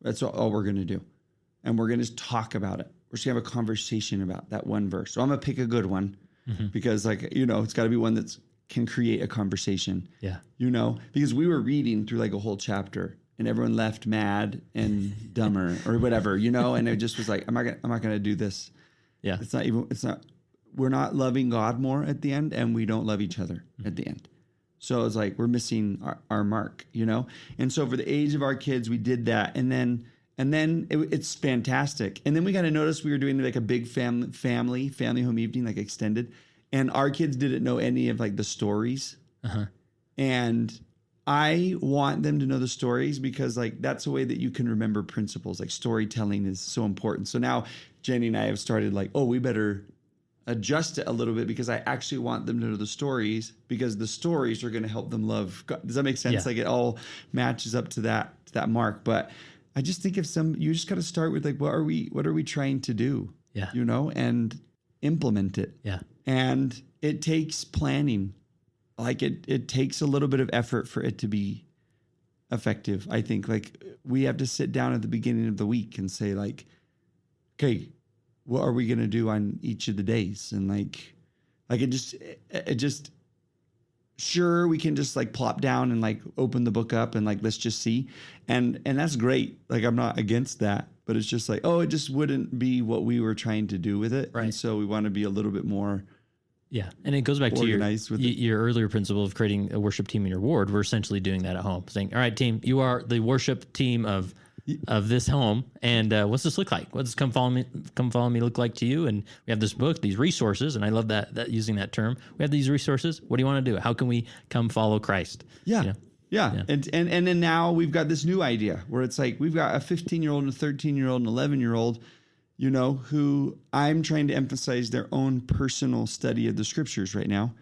That's all we're going to do. And we're going to just talk about it. We're just going to have a conversation about that one verse. So I'm going to pick a good one because like, it's got to be one that can create a conversation. Yeah. Because we were reading through like a whole chapter and everyone left mad and dumber or whatever, and it just was like, I'm not going to do this. Yeah. We're not loving God more at the end, and we don't love each other at the end. So it's like, we're missing our mark, And so for the age of our kids, we did that. And then it's fantastic. And then we kind of noticed we were doing like a big family home evening, like extended. And our kids didn't know any of like the stories. Uh-huh. And I want them to know the stories because like that's a way that you can remember principles. Like storytelling is so important. So now Jenny and I have started like, we better adjust it a little bit because I actually want them to know the stories because the stories are going to help them love God. Does that make sense? Yeah. Like it all matches up to that mark. But I just think you just got to start with like, what are we trying to do? Yeah. And implement it. Yeah. And it takes planning. Like it takes a little bit of effort for it to be effective. I think like we have to sit down at the beginning of the week and say like, okay, what are we going to do on each of the days? And like it just, sure, we can just like plop down and like open the book up and like, let's just see. And that's great. Like, I'm not against that, but it's just like, it just wouldn't be what we were trying to do with it. Right. And so we want to be a little bit more. Yeah. And it goes back to your earlier principle of creating a worship team in your ward. We're essentially doing that at home, saying, all right, team, you are the worship team of this home. And what's this look like? What does come follow me look like to you? And we have this book, these resources. And I love that using that term. We have these resources. What do you want to do? How can we come follow Christ? Yeah. Yeah. And then now we've got this new idea where it's like, we've got a 15-year-old and a 13-year-old and 11-year-old, who I'm trying to emphasize their own personal study of the Scriptures right now.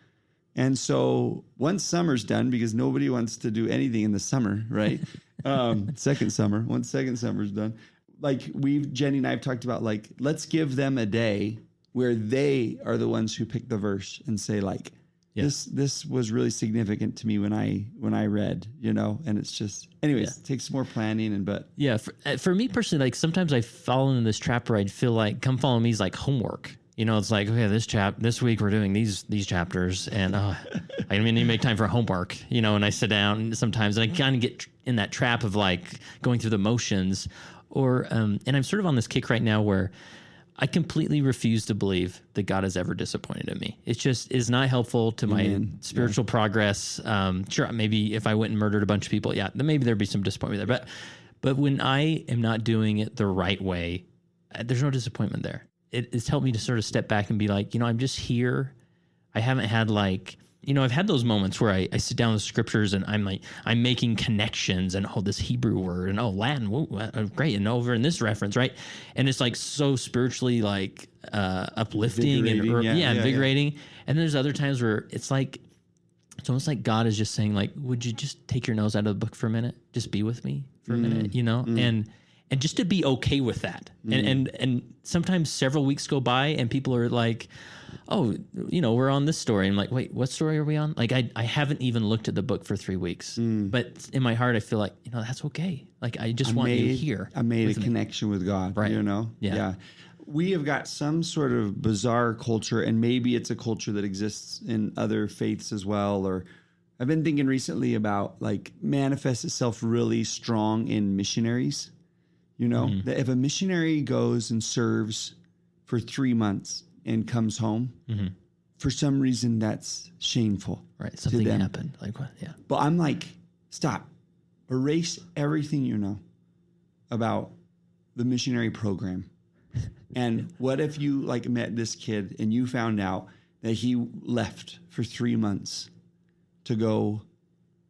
And so once summer's done, because nobody wants to do anything in the summer, right? Once second summer's done, like Jenny and I have talked about, like, let's give them a day where they are the ones who pick the verse and say like, this was really significant to me when I read, and it's just, anyways, it takes more planning but for me personally, like sometimes I fall into this trap where I'd feel like come follow me is like homework. It's like, okay, this week we're doing these chapters and I need to make time for homework, and I sit down sometimes and I kind of get in that trap of like going through the motions or, and I'm sort of on this kick right now where I completely refuse to believe that God has ever disappointed in me. It just is not helpful to my spiritual progress. Sure, maybe if I went and murdered a bunch of people, then maybe there'd be some disappointment there. But when I am not doing it the right way, there's no disappointment there. It's helped me to sort of step back and be like, I'm just here. I haven't had like, I've had those moments where I sit down with scriptures and I'm like, I'm making connections and this Hebrew word and Latin, whoa, great. And over in this reference, right? And it's like so spiritually like uplifting and invigorating. And then there's other times where it's almost like God is just saying like, would you just take your nose out of the book for a minute? Just be with me for a minute, and just to be okay with that. And sometimes several weeks go by and people are like, we're on this story. And I'm like, wait, what story are we on? Like, I haven't even looked at the book for 3 weeks. But in my heart, I feel like, that's okay. Like, I just want you here. I made a connection with God, right. Yeah. we have got some sort of bizarre culture, and maybe it's a culture that exists in other faiths as well. Or I've been thinking recently about like manifests itself really strong in missionaries. You know, that if a missionary goes and serves for 3 months and comes home, for some reason that's shameful. Right. Something happened. Like what? Yeah. But I'm like, stop. Erase everything you know about the missionary program. And what if you like met this kid and you found out that he left for 3 months to go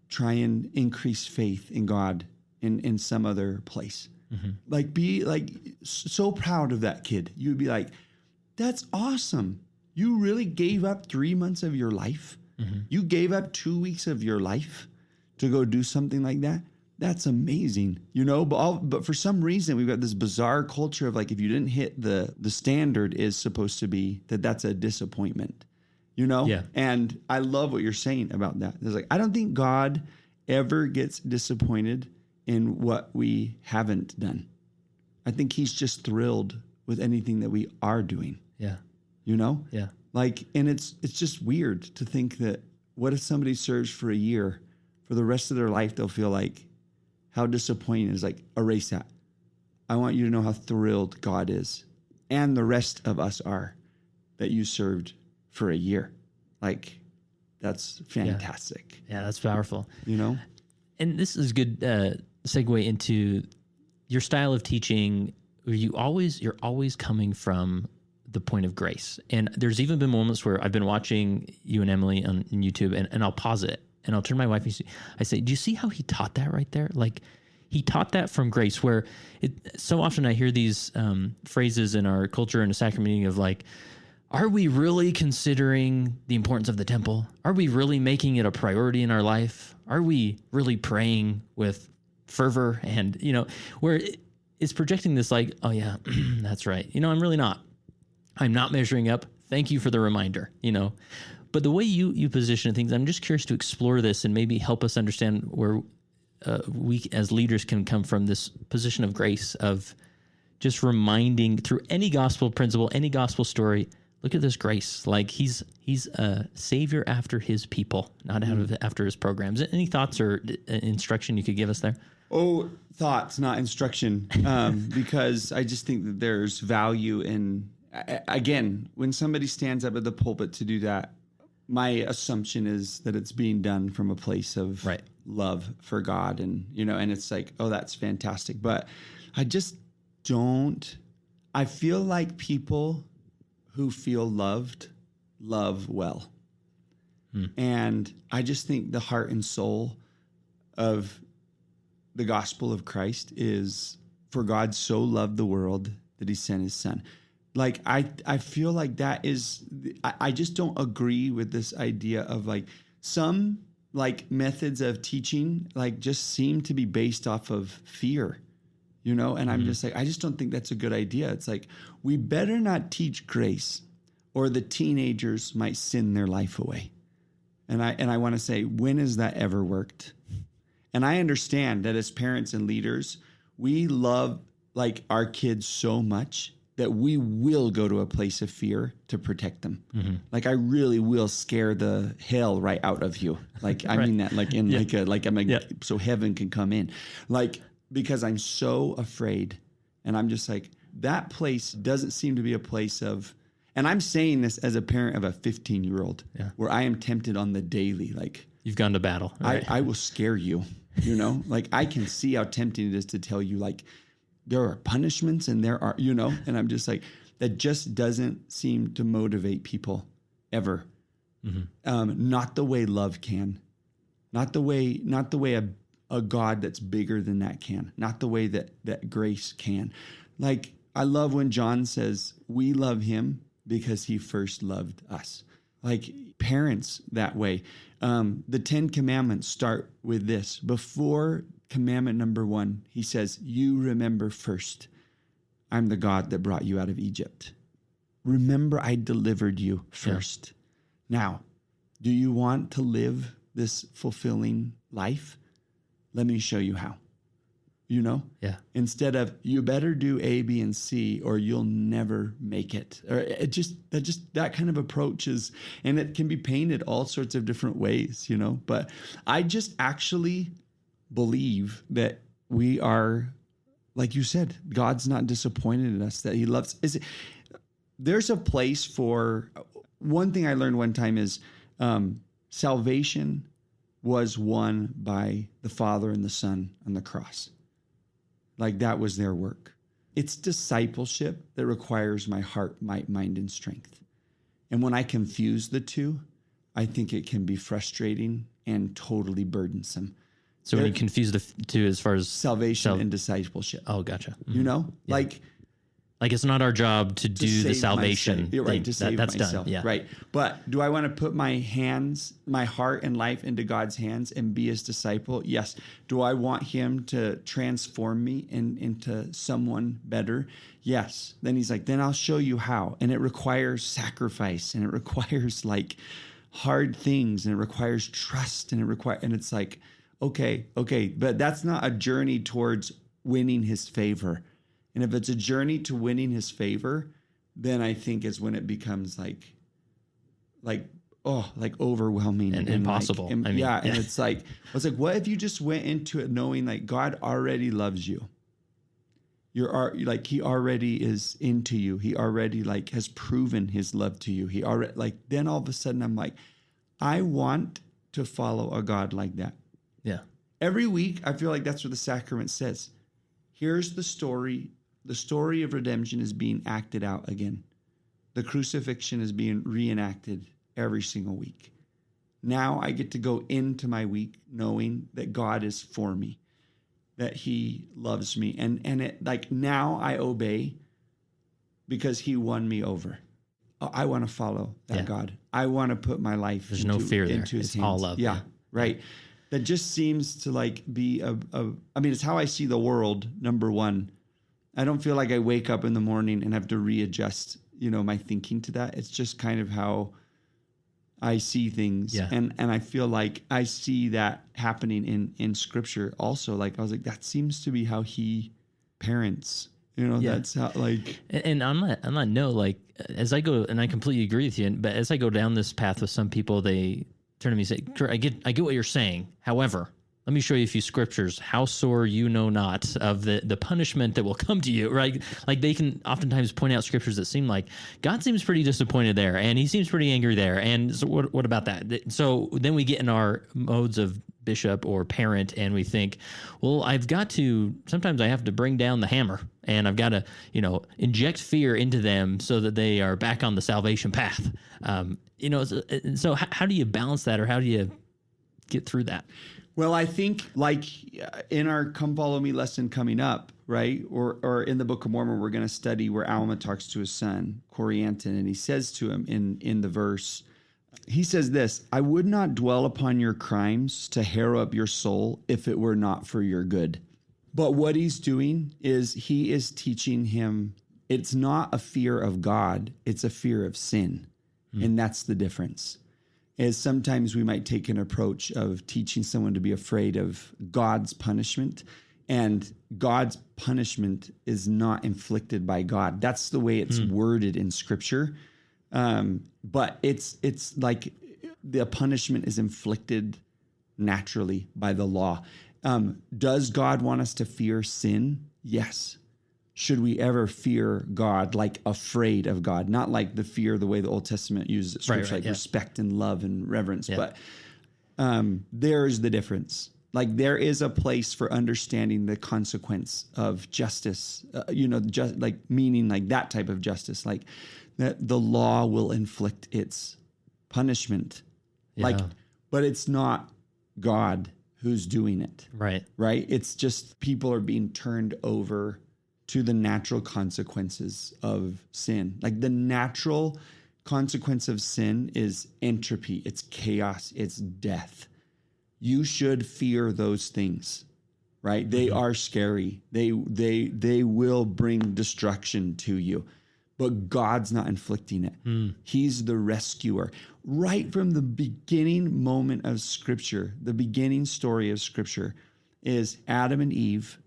try and increase faith in God in some other place? Like, be like so proud of that kid. You would be like, that's awesome. You really gave up 3 months of your life. You gave up 2 weeks of your life to go do something like that. That's amazing, you know. But for some reason, we've got this bizarre culture of like, if you didn't hit the standard is supposed to be that's a disappointment, you know. Yeah. And I love what you're saying about that. It's like, I don't think God ever gets disappointed in what we haven't done. I think he's just thrilled with anything that we are doing. Yeah. You know? Yeah. Like, and it's just weird to think that what if somebody serves for a year, for the rest of their life, they'll feel like, how disappointing is, like, erase that. I want you to know how thrilled God is and the rest of us are that you served for a year. Like, that's fantastic. Yeah, that's powerful. You know? And this is a good segue into your style of teaching. You're always coming from the point of grace. And there's even been moments where I've been watching you and Emily on YouTube, and I'll pause it and I'll turn to my wife and I say, do you see how he taught that right there? Like, he taught that from grace, where so often I hear these phrases in our culture and a sacrament meeting of like, are we really considering the importance of the temple? Are we really making it a priority in our life? Are we really praying with fervor? And, you know, where it's projecting this like, oh yeah, that's right. You know, I'm really not. I'm not measuring up. Thank you for the reminder, you know. But the way you position things, I'm just curious to explore this and maybe help us understand where we as leaders can come from this position of grace, of just reminding through any gospel principle, any gospel story. Look at this grace. Like, he's a savior after his people, not after his programs. Any thoughts or instruction you could give us there? Oh, thoughts, not instruction. Because I just think that there's value in, again, when somebody stands up at the pulpit to do that, my assumption is that it's being done from a place of love for God. And, you know, and it's like, oh, that's fantastic. But I just I feel like people who feel loved love well. And I just think the heart and soul of the gospel of Christ is, for God so loved the world that he sent his son. Like, I feel like that is, I just don't agree with this idea of like some like methods of teaching, like just seem to be based off of fear, you know? And I'm just like, I just don't think that's a good idea. It's like, we better not teach grace, or the teenagers might sin their life away. And I want to say, when has that ever worked? And I understand that as parents and leaders, we love like our kids so much that we will go to a place of fear to protect them. Like, I really will scare the hell right out of you. Like, I mean that like in so heaven can come in. Like, because I'm so afraid. And I'm just like, that place doesn't seem to be a place of, and I'm saying this as a parent of a 15-year-old where I am tempted on the daily. Like, you've gone to battle. Right? I will scare you, you know, like I can see how tempting it is to tell you, like, there are punishments and there are, you know, and I'm just like, that just doesn't seem to motivate people ever. Not the way love can, not the way a God that's bigger than that can, not the way that grace can. Like, I love when John says, we love him because he first loved us. Like, parents that way. The 10 Commandments start with this. Before commandment number 1, he says, you remember first, I'm the God that brought you out of Egypt. Remember, I delivered you first. Now, do you want to live this fulfilling life? Let me show you how. you know? Yeah. Instead of you better do A, B, and C or you'll never make it. Or that kind of approach is, and it can be painted all sorts of different ways, you know? But I just actually believe that we are, like you said, God's not disappointed in us, that he loves. There's a place for, one thing I learned one time is salvation was won by the Father and the Son on the cross. Like that was their work. It's discipleship that requires my heart, my mind, and strength. And when I confuse the two, I think it can be frustrating and totally burdensome. So when you confuse the two as far as salvation and discipleship. Oh, gotcha. Mm-hmm. You know, Yeah. like it's not our job to do the salvation. You're right, to save that's myself. done. Yeah. Right. But do I want to put my hands, my heart and life into God's hands and be his disciple? Yes. Do I want him to transform me into someone better? Yes. Then he's like, then I'll show you how. And it requires sacrifice, and it requires like hard things, and it requires trust, and it's like, okay. But that's not a journey towards winning his favor. And if it's a journey to winning his favor, then I think is when it becomes like overwhelming and impossible. And it's like, what if you just went into it knowing like God already loves you? You're like, he already is into you. He already like has proven his love to you. He already like, then all of a sudden I'm like, I want to follow a God like that. Yeah. Every week, I feel like that's what the sacrament says. Here's the story. The story of redemption is being acted out again. The crucifixion is being reenacted every single week. Now I get to go into my week knowing that God is for me, that he loves me. And it like now I obey because he won me over. I want to follow that God. I want to put my life There's no fear there. Into his it's hands. all love. Yeah, right. That just seems to like be it's how I see the world, number one. I don't feel like I wake up in the morning and have to readjust, my thinking to that. It's just kind of how I see things. Yeah. And I feel like I see that happening in scripture also. Like I was like, that seems to be how he parents. That's how like. And I'm not like as I go, and I completely agree with you. But as I go down this path with some people, they turn to me and say, Kurt, I get what you're saying. However, let me show you a few scriptures. How sore you know not of the punishment that will come to you, right? Like they can oftentimes point out scriptures that seem like God seems pretty disappointed there, and he seems pretty angry there. And so what about that? So then we get in our modes of bishop or parent, and we think, well, sometimes I have to bring down the hammer, and I've got to, inject fear into them so that they are back on the salvation path. So how do you balance that, or how do you get through that? Well, I think like in our Come Follow Me lesson coming up, right? Or in the Book of Mormon, we're going to study where Alma talks to his son, Corianton, and he says to him in the verse, he says this, I would not dwell upon your crimes to harrow up your soul if it were not for your good. But what he's doing is he is teaching him, it's not a fear of God, it's a fear of sin. And that's the difference. Is sometimes we might take an approach of teaching someone to be afraid of God's punishment, and God's punishment is not inflicted by God. That's the way it's worded in scripture. But it's like the punishment is inflicted naturally by the law. Does God want us to fear sin? Yes. Should we ever fear God, like afraid of God? Not like the fear, the way the Old Testament uses it, scripture, like respect and love and reverence. Yeah. But there's the difference. Like there is a place for understanding the consequence of justice, like meaning like that type of justice, like that the law will inflict its punishment. Yeah. But it's not God who's doing it. Right. Right. It's just people are being turned over to the natural consequences of sin. Like the natural consequence of sin is entropy, it's chaos, it's death. You should fear those things, right? They are scary. They will bring destruction to you, but God's not inflicting it. He's the rescuer. Right from the beginning moment of Scripture, the beginning story of Scripture is Adam and Eve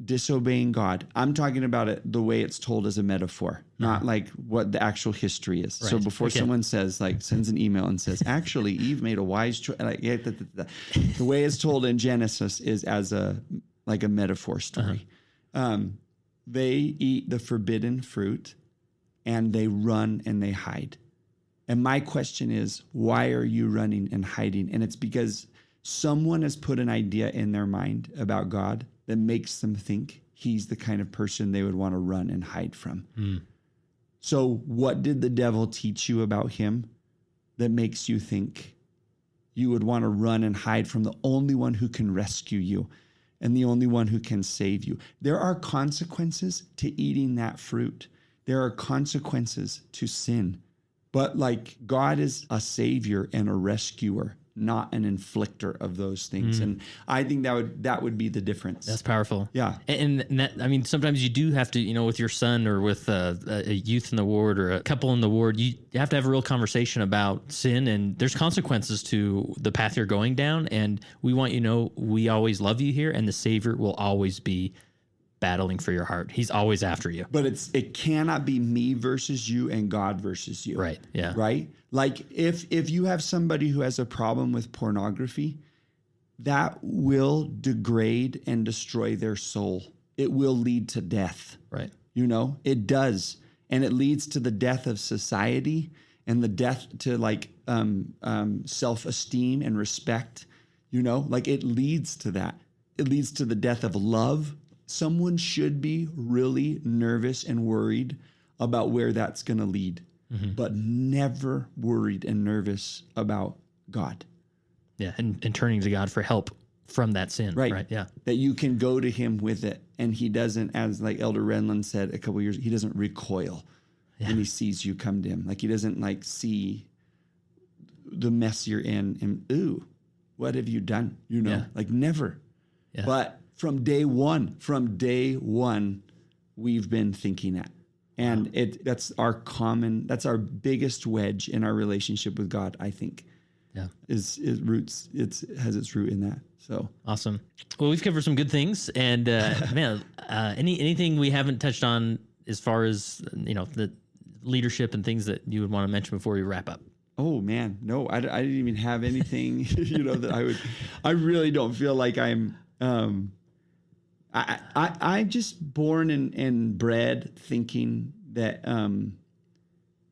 disobeying God. I'm talking about it the way it's told as a metaphor, not like what the actual history is. Right. So before someone says, like, sends an email and says, actually, Eve made a wise choice. Like, the way it's told in Genesis is as a metaphor story. They eat the forbidden fruit and they run and they hide. And my question is, why are you running and hiding? And it's because someone has put an idea in their mind about God that makes them think he's the kind of person they would want to run and hide from. So what did the devil teach you about him that makes you think you would want to run and hide from the only one who can rescue you and the only one who can save you? There are consequences to eating that fruit. There are consequences to sin. But like, God is a savior and a rescuer, not an inflictor of those things. And I think that would be the difference. That's powerful. Yeah. And that, I mean, sometimes you do have to, you know, with your son or with a youth in the ward or a couple in the ward, you have to have a real conversation about sin, and there's consequences to the path you're going down. And we want you to know we always love you here, and the Savior will always be battling for your heart. He's always after you. But it cannot be me versus you and God versus you. Right. Yeah. Right? Like if you have somebody who has a problem with pornography, that will degrade and destroy their soul. It will lead to death. Right. You know, it does. And it leads to the death of society and the death to like self-esteem and respect. You know, like it leads to that. It leads to the death of love. Someone should be really nervous and worried about where that's going to lead, but never worried and nervous about God. Yeah, and turning to God for help from that sin. Right. Yeah. That you can go to him with it, and he doesn't, as like Elder Renlund said a couple of years, he doesn't recoil when he sees you come to him. Like he doesn't like see the mess you're in and, ooh, what have you done? You know, like never. Yeah. But from day one, we've been thinking that. And that's our biggest wedge in our relationship with God, I think. Yeah. It has its root in that. So awesome. Well, we've covered some good things, and man, anything we haven't touched on as far as, you know, the leadership and things that you would want to mention before we wrap up? Oh man, no, I didn't even have anything, you know, that I really don't feel like I'm just born and bred thinking that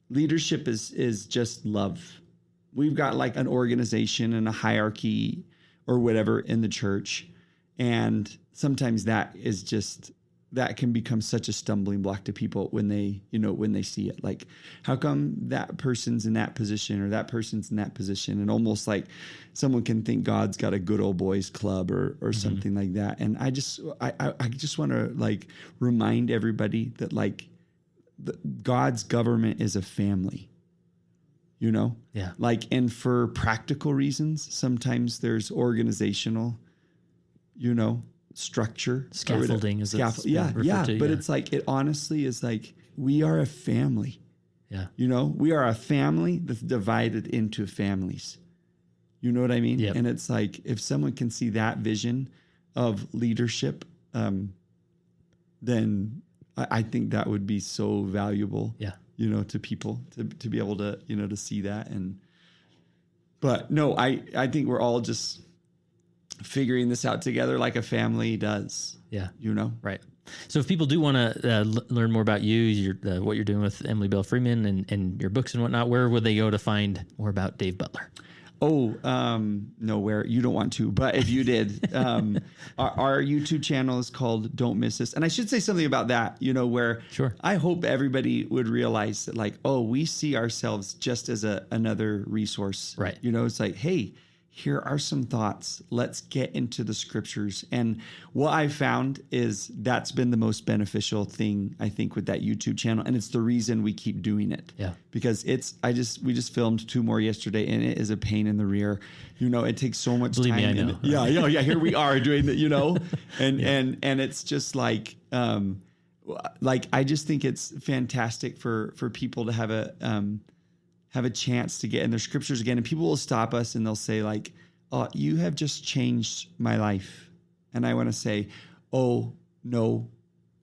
leadership is just love. We've got like an organization and a hierarchy or whatever in the church, and sometimes that can become such a stumbling block to people when they see it. Like, how come that person's in that position or that person's in that position? And almost like someone can think God's got a good old boys club or something like that. And I just want to like remind everybody that like God's government is a family, you know? Yeah. Like, and for practical reasons, sometimes there's organizational, you know, structure, scaffolding is but it's like, it honestly is like, we are a family. Yeah. You know, we are a family that's divided into families. You know what I mean? Yep. And it's like, if someone can see that vision of leadership, then I think that would be so valuable. Yeah. You know, to people to be able to, you know, to see that. But no, I think we're all just figuring this out together like a family does. Yeah. You know? Right. So if people do want to learn more about you, what you're doing with Emily Bell Freeman and your books and whatnot, where would they go to find more about Dave Butler? Oh, nowhere. You don't want to, but if you did, our YouTube channel is called Don't Miss This. And I should say something about that, you know, where sure. I hope everybody would realize that like, oh, we see ourselves just as another resource. Right. You know, it's like, hey, here are some thoughts. Let's get into the scriptures. And what I found is that's been the most beneficial thing, I think, with that YouTube channel. And it's the reason we keep doing it. Yeah. Because we just filmed 2 more yesterday, and it is a pain in the rear. You know, it takes so much Believe time. Me, I know. Yeah. Here we are doing that, you know, and it's just like I just think it's fantastic for people to have a chance to get in their scriptures again. And people will stop us and they'll say like, oh, you have just changed my life. And I want to say, oh, know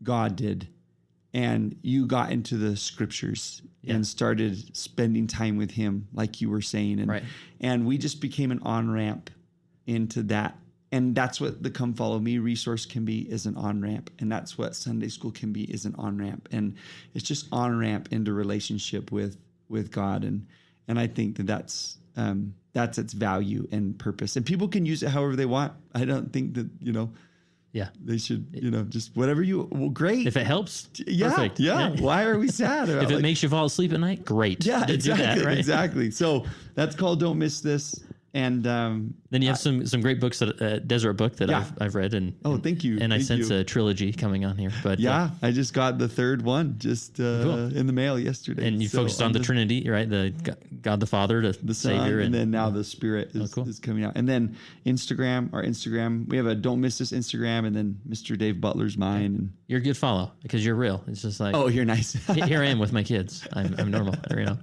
God did. And you got into the scriptures and started spending time with him, like you were saying. And we just became an on-ramp into that. And that's what the Come Follow Me resource can be, is an on-ramp. And that's what Sunday school can be, is an on-ramp. And it's just on-ramp into relationship with God. And I think that's its value and purpose. And people can use it however they want. I don't think that, they should, just whatever great. If it helps, perfect. Yeah. Why are we sad about if it makes you fall asleep at night, great. Yeah, exactly. Do that, right? Exactly. So that's called Don't Miss This. And then you have some great books, that Deseret Book that I've read. Thank you. And I sense a trilogy coming on here. But I just got the third one cool. In the mail yesterday. And you focused on the Trinity, right? The God the Father, the Savior, and then now the Spirit is coming out. And then our Instagram, we have a Don't Miss This Instagram, and then Mr. Dave Butler's mine. And you're a good follow because you're real. It's just like, oh, you're nice. Here I am with my kids. I'm normal,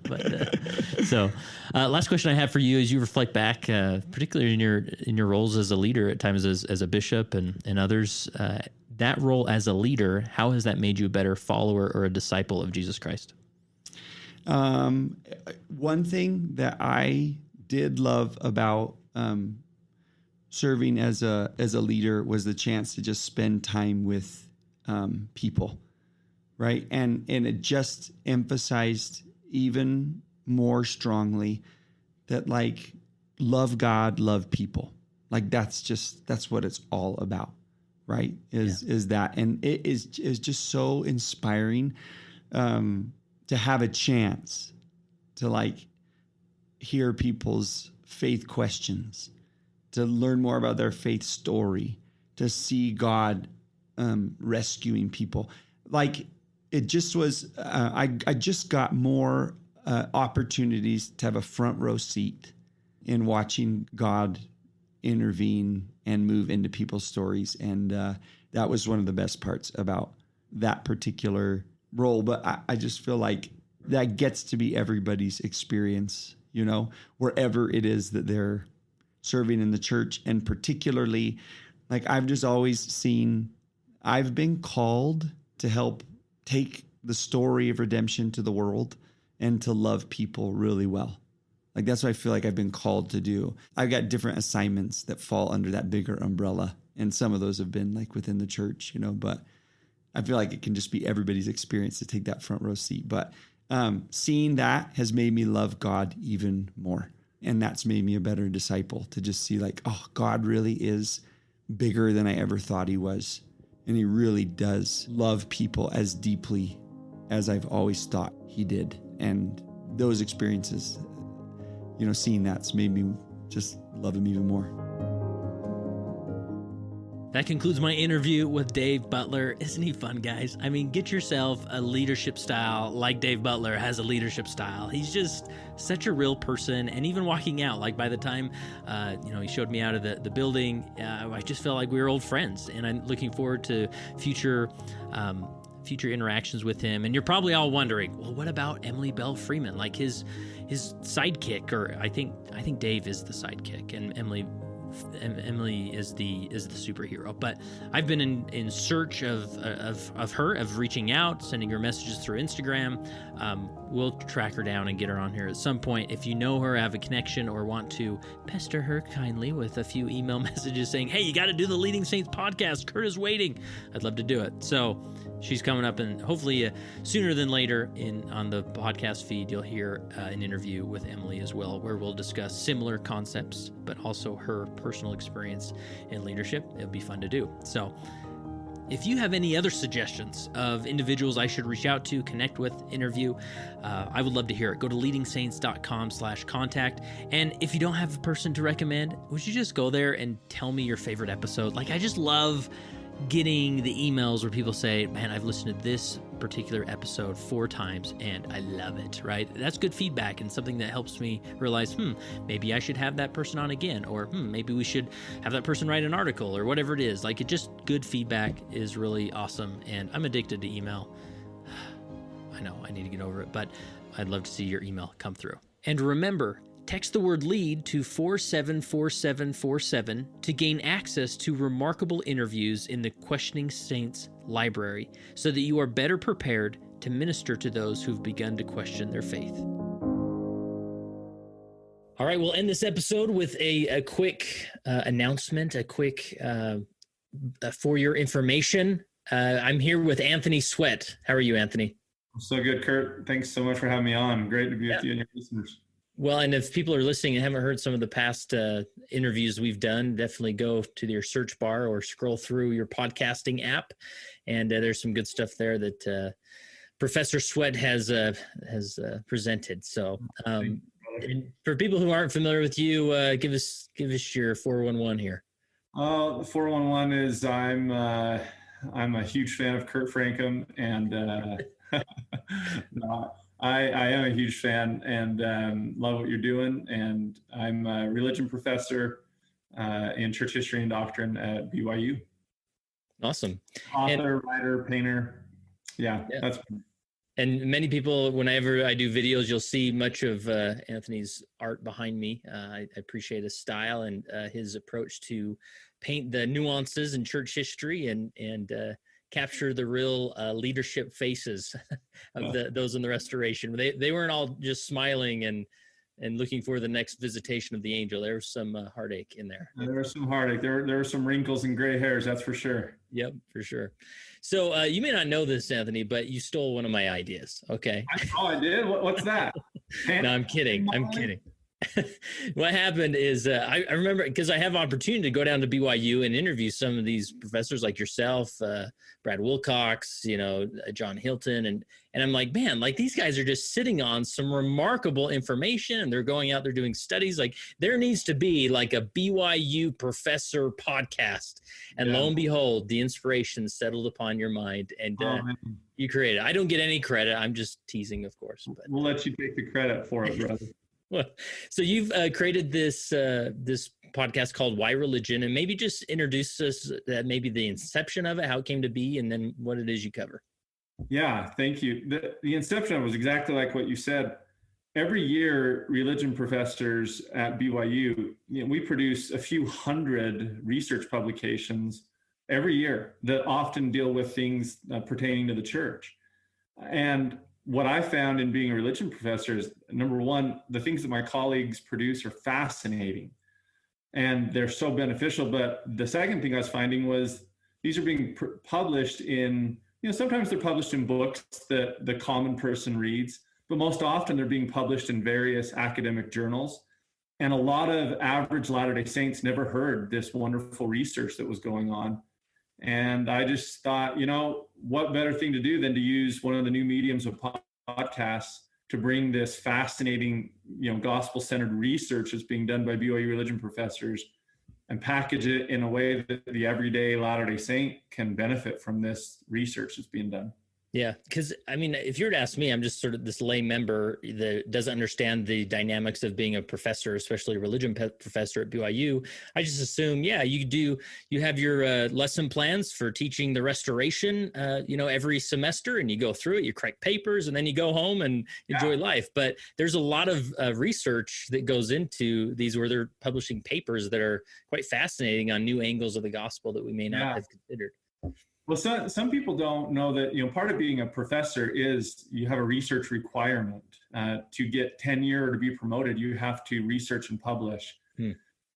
But so, last question I have for you as you reflect back, particularly in your roles as a leader at times as a bishop and others, that role as a leader, how has that made you a better follower or a disciple of Jesus Christ? One thing that I did love about serving as a leader was the chance to just spend time with people, right? And it just emphasized even more strongly that, like, love God, love people. Like that's what it's all about, right? Is that, and it is just so inspiring to have a chance to like hear people's faith questions, to learn more about their faith story, to see God rescuing people. Like it just was, I just got more opportunities to have a front row seat in watching God intervene and move into people's stories. And that was one of the best parts about that particular role. But I just feel like that gets to be everybody's experience, wherever it is that they're serving in the church. And particularly, like I've just always seen, I've been called to help take the story of redemption to the world and to love people really well. Like that's what I feel like I've been called to do. I've got different assignments that fall under that bigger umbrella. And some of those have been like within the church, but I feel like it can just be everybody's experience to take that front row seat. But seeing that has made me love God even more. And that's made me a better disciple, to just see like, oh, God really is bigger than I ever thought he was. And he really does love people as deeply as I've always thought he did. And those experiences, seeing that's made me just love him even more. That concludes my interview with Dave Butler. Isn't he fun, guys? I mean, get yourself a leadership style like Dave Butler has a leadership style. He's just such a real person. And even walking out, like by the time, he showed me out of the building, I just felt like we were old friends. And I'm looking forward to future interactions with him. And you're probably all wondering, well, what about Emily Bell Freeman? Like his sidekick, or I think Dave is the sidekick and Emily is the superhero. But I've been in search of her, of reaching out, sending her messages through Instagram. We'll track her down and get her on here at some point. If you know her, have a connection, or want to pester her kindly with a few email messages saying, hey, you got to do the Leading Saints podcast, Kurt is waiting, I'd love to do it. So she's coming up, and hopefully sooner than later on the podcast feed, you'll hear an interview with Emily as well, where we'll discuss similar concepts, but also her personal experience in leadership. It'll be fun to do. So if you have any other suggestions of individuals I should reach out to, connect with, interview, I would love to hear it. Go to leadingsaints.com/contact. And if you don't have a person to recommend, would you just go there and tell me your favorite episode? Like, I just love getting the emails where people say, man, I've listened to this particular episode 4 times and I love it, right? That's good feedback and something that helps me realize, maybe I should have that person on again, or maybe we should have that person write an article, or whatever it is. Like, it just, good feedback is really awesome, and I'm addicted to email. I know I need to get over it, but I'd love to see your email come through. And remember, Text the word LEAD to 474747 to gain access to remarkable interviews in the Questioning Saints library so that you are better prepared to minister to those who've begun to question their faith. All right, we'll end this episode with a quick announcement, a quick for your information. I'm here with Anthony Sweat. How are you, Anthony? I'm so good, Kurt. Thanks so much for having me on. Great to be with you and your listeners. Well, and if people are listening and haven't heard some of the past interviews we've done, definitely go to your search bar or scroll through your podcasting app. And there's some good stuff there that Professor Sweat has presented. So and for people who aren't familiar with you, give us your 411 here. The 411 is I'm a huge fan of Kurt Frankum, and no, I am a huge fan and love what you're doing. And I'm a religion professor in church history and doctrine at BYU. Awesome. Author, writer, painter. Yeah. That's. And many people, whenever I do videos, you'll see much of Anthony's art behind me. I appreciate his style and his approach to paint the nuances in church history and capture the real leadership faces of those in the restoration. They weren't all just smiling and looking for the next visitation of the angel. There was some heartache in there. There was some heartache. There were some wrinkles and gray hairs, that's for sure. Yep, for sure. So you may not know this, Anthony, but you stole one of my ideas, okay? I did? What's that? No, I'm kidding. What happened is I remember, because I have opportunity to go down to BYU and interview some of these professors like yourself, Brad Wilcox, John Hilton. And I'm like, man, like these guys are just sitting on some remarkable information and they're going out, they're doing studies. Like there needs to be like a BYU professor podcast. And lo and behold, the inspiration settled upon your mind and you created it. I don't get any credit. I'm just teasing, of course. But we'll let you take the credit for it, brother. Well, so you've created this podcast called Why Religion, and maybe just introduce us maybe the inception of it, how it came to be, and then what it is you cover. Yeah, thank you. The inception of it was exactly like what you said. Every year, religion professors at BYU, we produce a few hundred research publications every year that often deal with things pertaining to the church. And what I found in being a religion professor is, number one, the things that my colleagues produce are fascinating and they're so beneficial. But the second thing I was finding was these are being published in, sometimes they're published in books that the common person reads, but most often they're being published in various academic journals. And a lot of average Latter-day Saints never heard this wonderful research that was going on. And I just thought, what better thing to do than to use one of the new mediums of podcasts to bring this fascinating, gospel-centered research that's being done by BYU religion professors and package it in a way that the everyday Latter-day Saint can benefit from this research that's being done. Yeah, because if you were to ask me, I'm just sort of this lay member that doesn't understand the dynamics of being a professor, especially a religion professor at BYU. I just assume, you have your lesson plans for teaching the restoration, every semester, and you go through it, you correct papers, and then you go home and enjoy life. But there's a lot of research that goes into these where they're publishing papers that are quite fascinating on new angles of the gospel that we may not have considered. Well, some people don't know that, part of being a professor is you have a research requirement. To get tenure or to be promoted, you have to research and publish.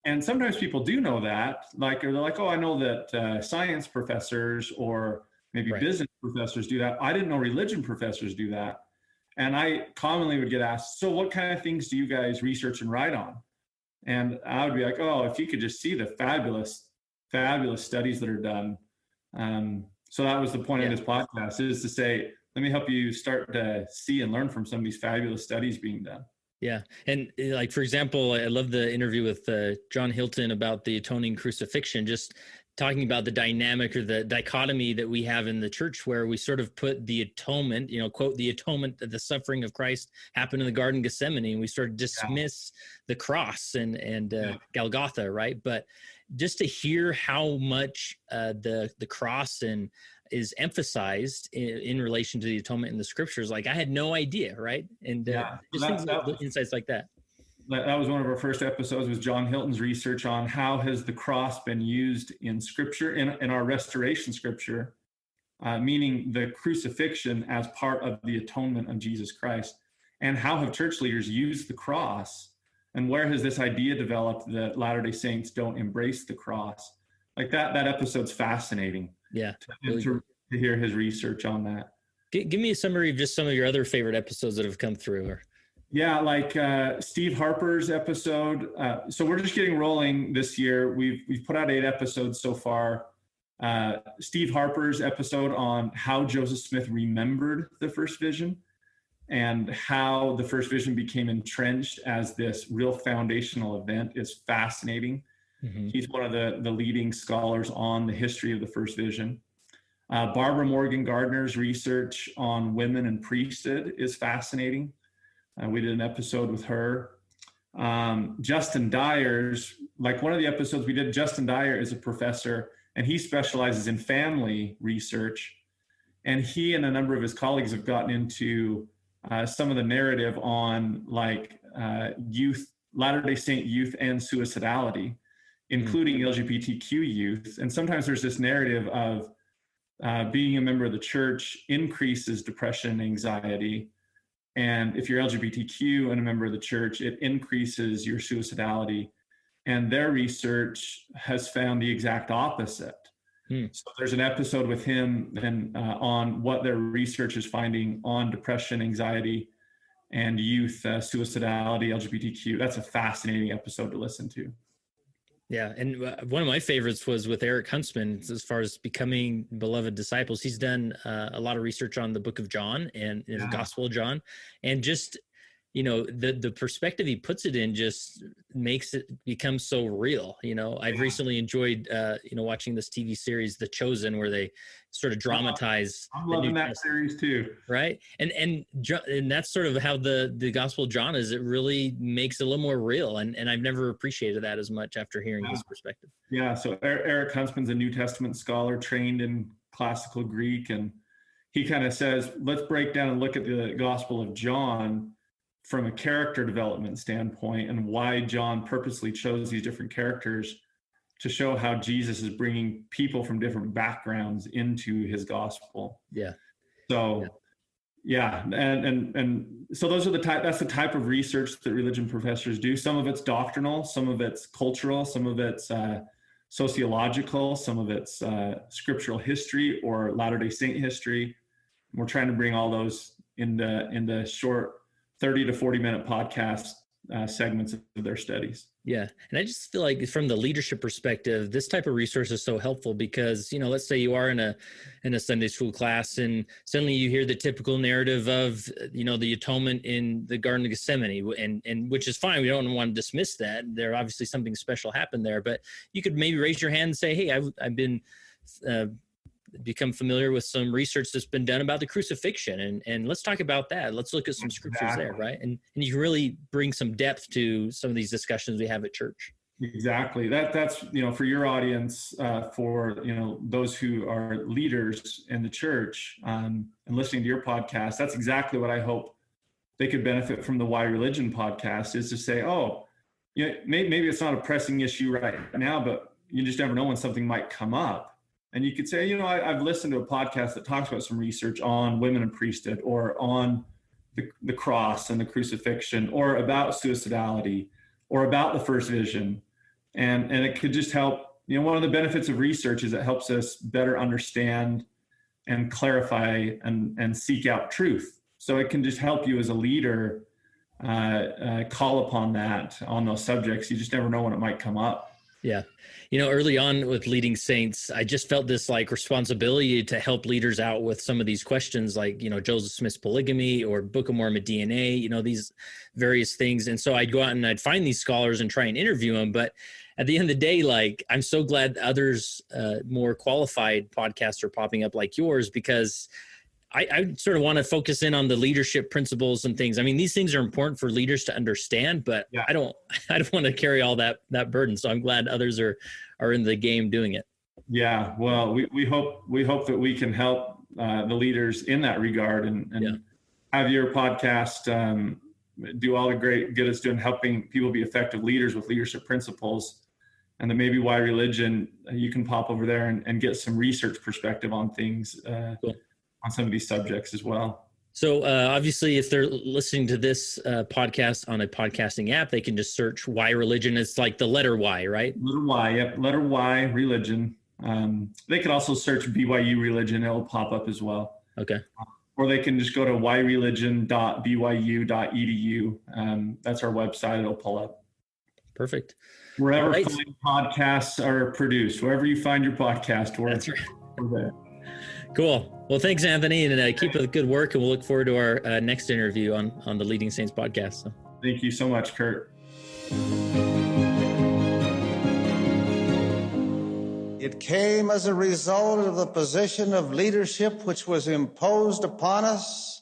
And sometimes people do know that. They're like, oh, I know that science professors or maybe business professors do that. I didn't know religion professors do that. And I commonly would get asked, so what kind of things do you guys research and write on? And I would be like, oh, if you could just see the fabulous, fabulous studies that are done. So that was the point of this podcast, is to say, let me help you start to see and learn from some of these fabulous studies being done. Yeah. And like, for example, I love the interview with John Hilton about the atoning crucifixion, just talking about the dynamic or the dichotomy that we have in the church where we sort of put the atonement, quote, the atonement, the suffering of Christ happened in the Garden of Gethsemane, and we sort of dismiss the cross and Golgotha, right? But just to hear how much the cross is emphasized in relation to the atonement in the scriptures, like I had no idea, right? And just insights like that. that was one of our first episodes, was John Hilton's research on how has the cross been used in Scripture, in our restoration Scripture, meaning the crucifixion as part of the atonement of Jesus Christ. And how have church leaders used the cross? And where has this idea developed that Latter-day Saints don't embrace the cross? Like that episode's fascinating. Yeah. To hear his research on that. Give me a summary of just some of your other favorite episodes that have come through. Yeah, like Steve Harper's episode. So we're just getting rolling this year. We've put out 8 episodes so far. Steve Harper's episode on how Joseph Smith remembered the first vision and how the first vision became entrenched as this real foundational event is fascinating. Mm-hmm. He's one of the leading scholars on the history of the first vision. Barbara Morgan Gardner's research on women and priesthood is fascinating. We did an episode with her. Justin Dyer's, like one of the episodes we did, Justin Dyer is a professor and he specializes in family research. And he and a number of his colleagues have gotten into some of the narrative on like youth, Latter-day Saint youth and suicidality, including LGBTQ youth. And sometimes there's this narrative of being a member of the church increases depression and anxiety. And if you're LGBTQ and a member of the church, it increases your suicidality. And their research has found the exact opposite. So there's an episode with him and on what their research is finding on depression, anxiety, and youth suicidality, LGBTQ. That's a fascinating episode to listen to. Yeah, and one of my favorites was with Eric Huntsman as far as becoming beloved disciples. He's done a lot of research on the book of John and the Gospel of John, and just, you know, the perspective he puts it in just makes it become so real. You know, I've recently enjoyed, watching this TV series, The Chosen, where they sort of dramatize. I'm loving that series too. Right. And that's sort of how the Gospel of John is. It really makes it a little more real. And I've never appreciated that as much after hearing his perspective. Yeah. So Eric Huntsman's a New Testament scholar trained in classical Greek. And he kind of says, let's break down and look at the Gospel of John from a character development standpoint and why John purposely chose these different characters to show how Jesus is bringing people from different backgrounds into his gospel. Yeah. So, yeah. And so those are that's the type of research that religion professors do. Some of it's doctrinal, some of it's cultural, some of it's sociological, some of it's scriptural history or Latter-day Saint history. We're trying to bring all those in the short 30 to 40 minute podcast segments of their studies. Yeah. And I just feel like from the leadership perspective, this type of resource is so helpful because, you know, let's say you are in a Sunday school class and suddenly you hear the typical narrative of, you know, the atonement in the Garden of Gethsemane, and which is fine. We don't want to dismiss that. There obviously something special happened there, but you could maybe raise your hand and say, hey, I've been become familiar with some research that's been done about the crucifixion, and let's talk about that. Let's look at some scriptures there, right? And you can really bring some depth to some of these discussions we have at church. Exactly. That's, you know, for your audience, for, you know, those who are leaders in the church and listening to your podcast, that's exactly what I hope they could benefit from the Why Religion podcast, is to say, oh, you know, maybe it's not a pressing issue right now, but you just never know when something might come up. And you could say, you know, I've listened to a podcast that talks about some research on women and priesthood, or on the cross and the crucifixion, or about suicidality, or about the first vision. And it could just help. You know, one of the benefits of research is it helps us better understand and clarify and seek out truth. So it can just help you as a leader call upon that on those subjects. You just never know when it might come up. Yeah. You know, early on with leading saints, I just felt this like responsibility to help leaders out with some of these questions, like, you know, Joseph Smith's polygamy or Book of Mormon DNA, you know, these various things. And so I'd go out and I'd find these scholars and try and interview them. But at the end of the day, like, I'm so glad others, more qualified podcasts are popping up like yours, because I sort of want to focus in on the leadership principles and things. I mean, these things are important for leaders to understand, but I don't want to carry all that burden. So I'm glad others are in the game doing it. Yeah. Well, we hope that we can help the leaders in that regard and have your podcast, do all the great good it's doing helping people be effective leaders with leadership principles. And then maybe Why Religion, you can pop over there and get some research perspective on things, Cool. on some of these subjects as well. So obviously, if they're listening to this podcast on a podcasting app, they can just search Why Religion. It's like the letter Y, right? Letter Y, yep. Letter Y, Religion. They could also search BYU Religion. It'll pop up as well. Okay. Or they can just go to whyreligion.byu.edu. That's our website. It'll pull up. Perfect. Wherever fine podcasts are produced, wherever you find your podcast, that's right. We're there. Cool. Well, thanks, Anthony, and keep up the good work. And we'll look forward to our next interview on the Leading Saints podcast. So. Thank you so much, Kurt. It came as a result of the position of leadership which was imposed upon us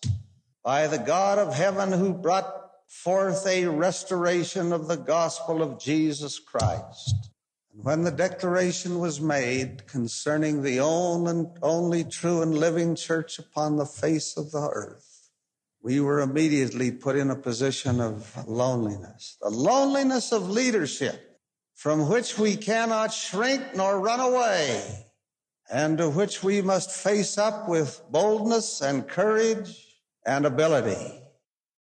by the God of heaven, who brought forth a restoration of the gospel of Jesus Christ. And when the declaration was made concerning the only true and living church upon the face of the earth, we were immediately put in a position of loneliness, the loneliness of leadership, from which we cannot shrink nor run away, and to which we must face up with boldness and courage and ability.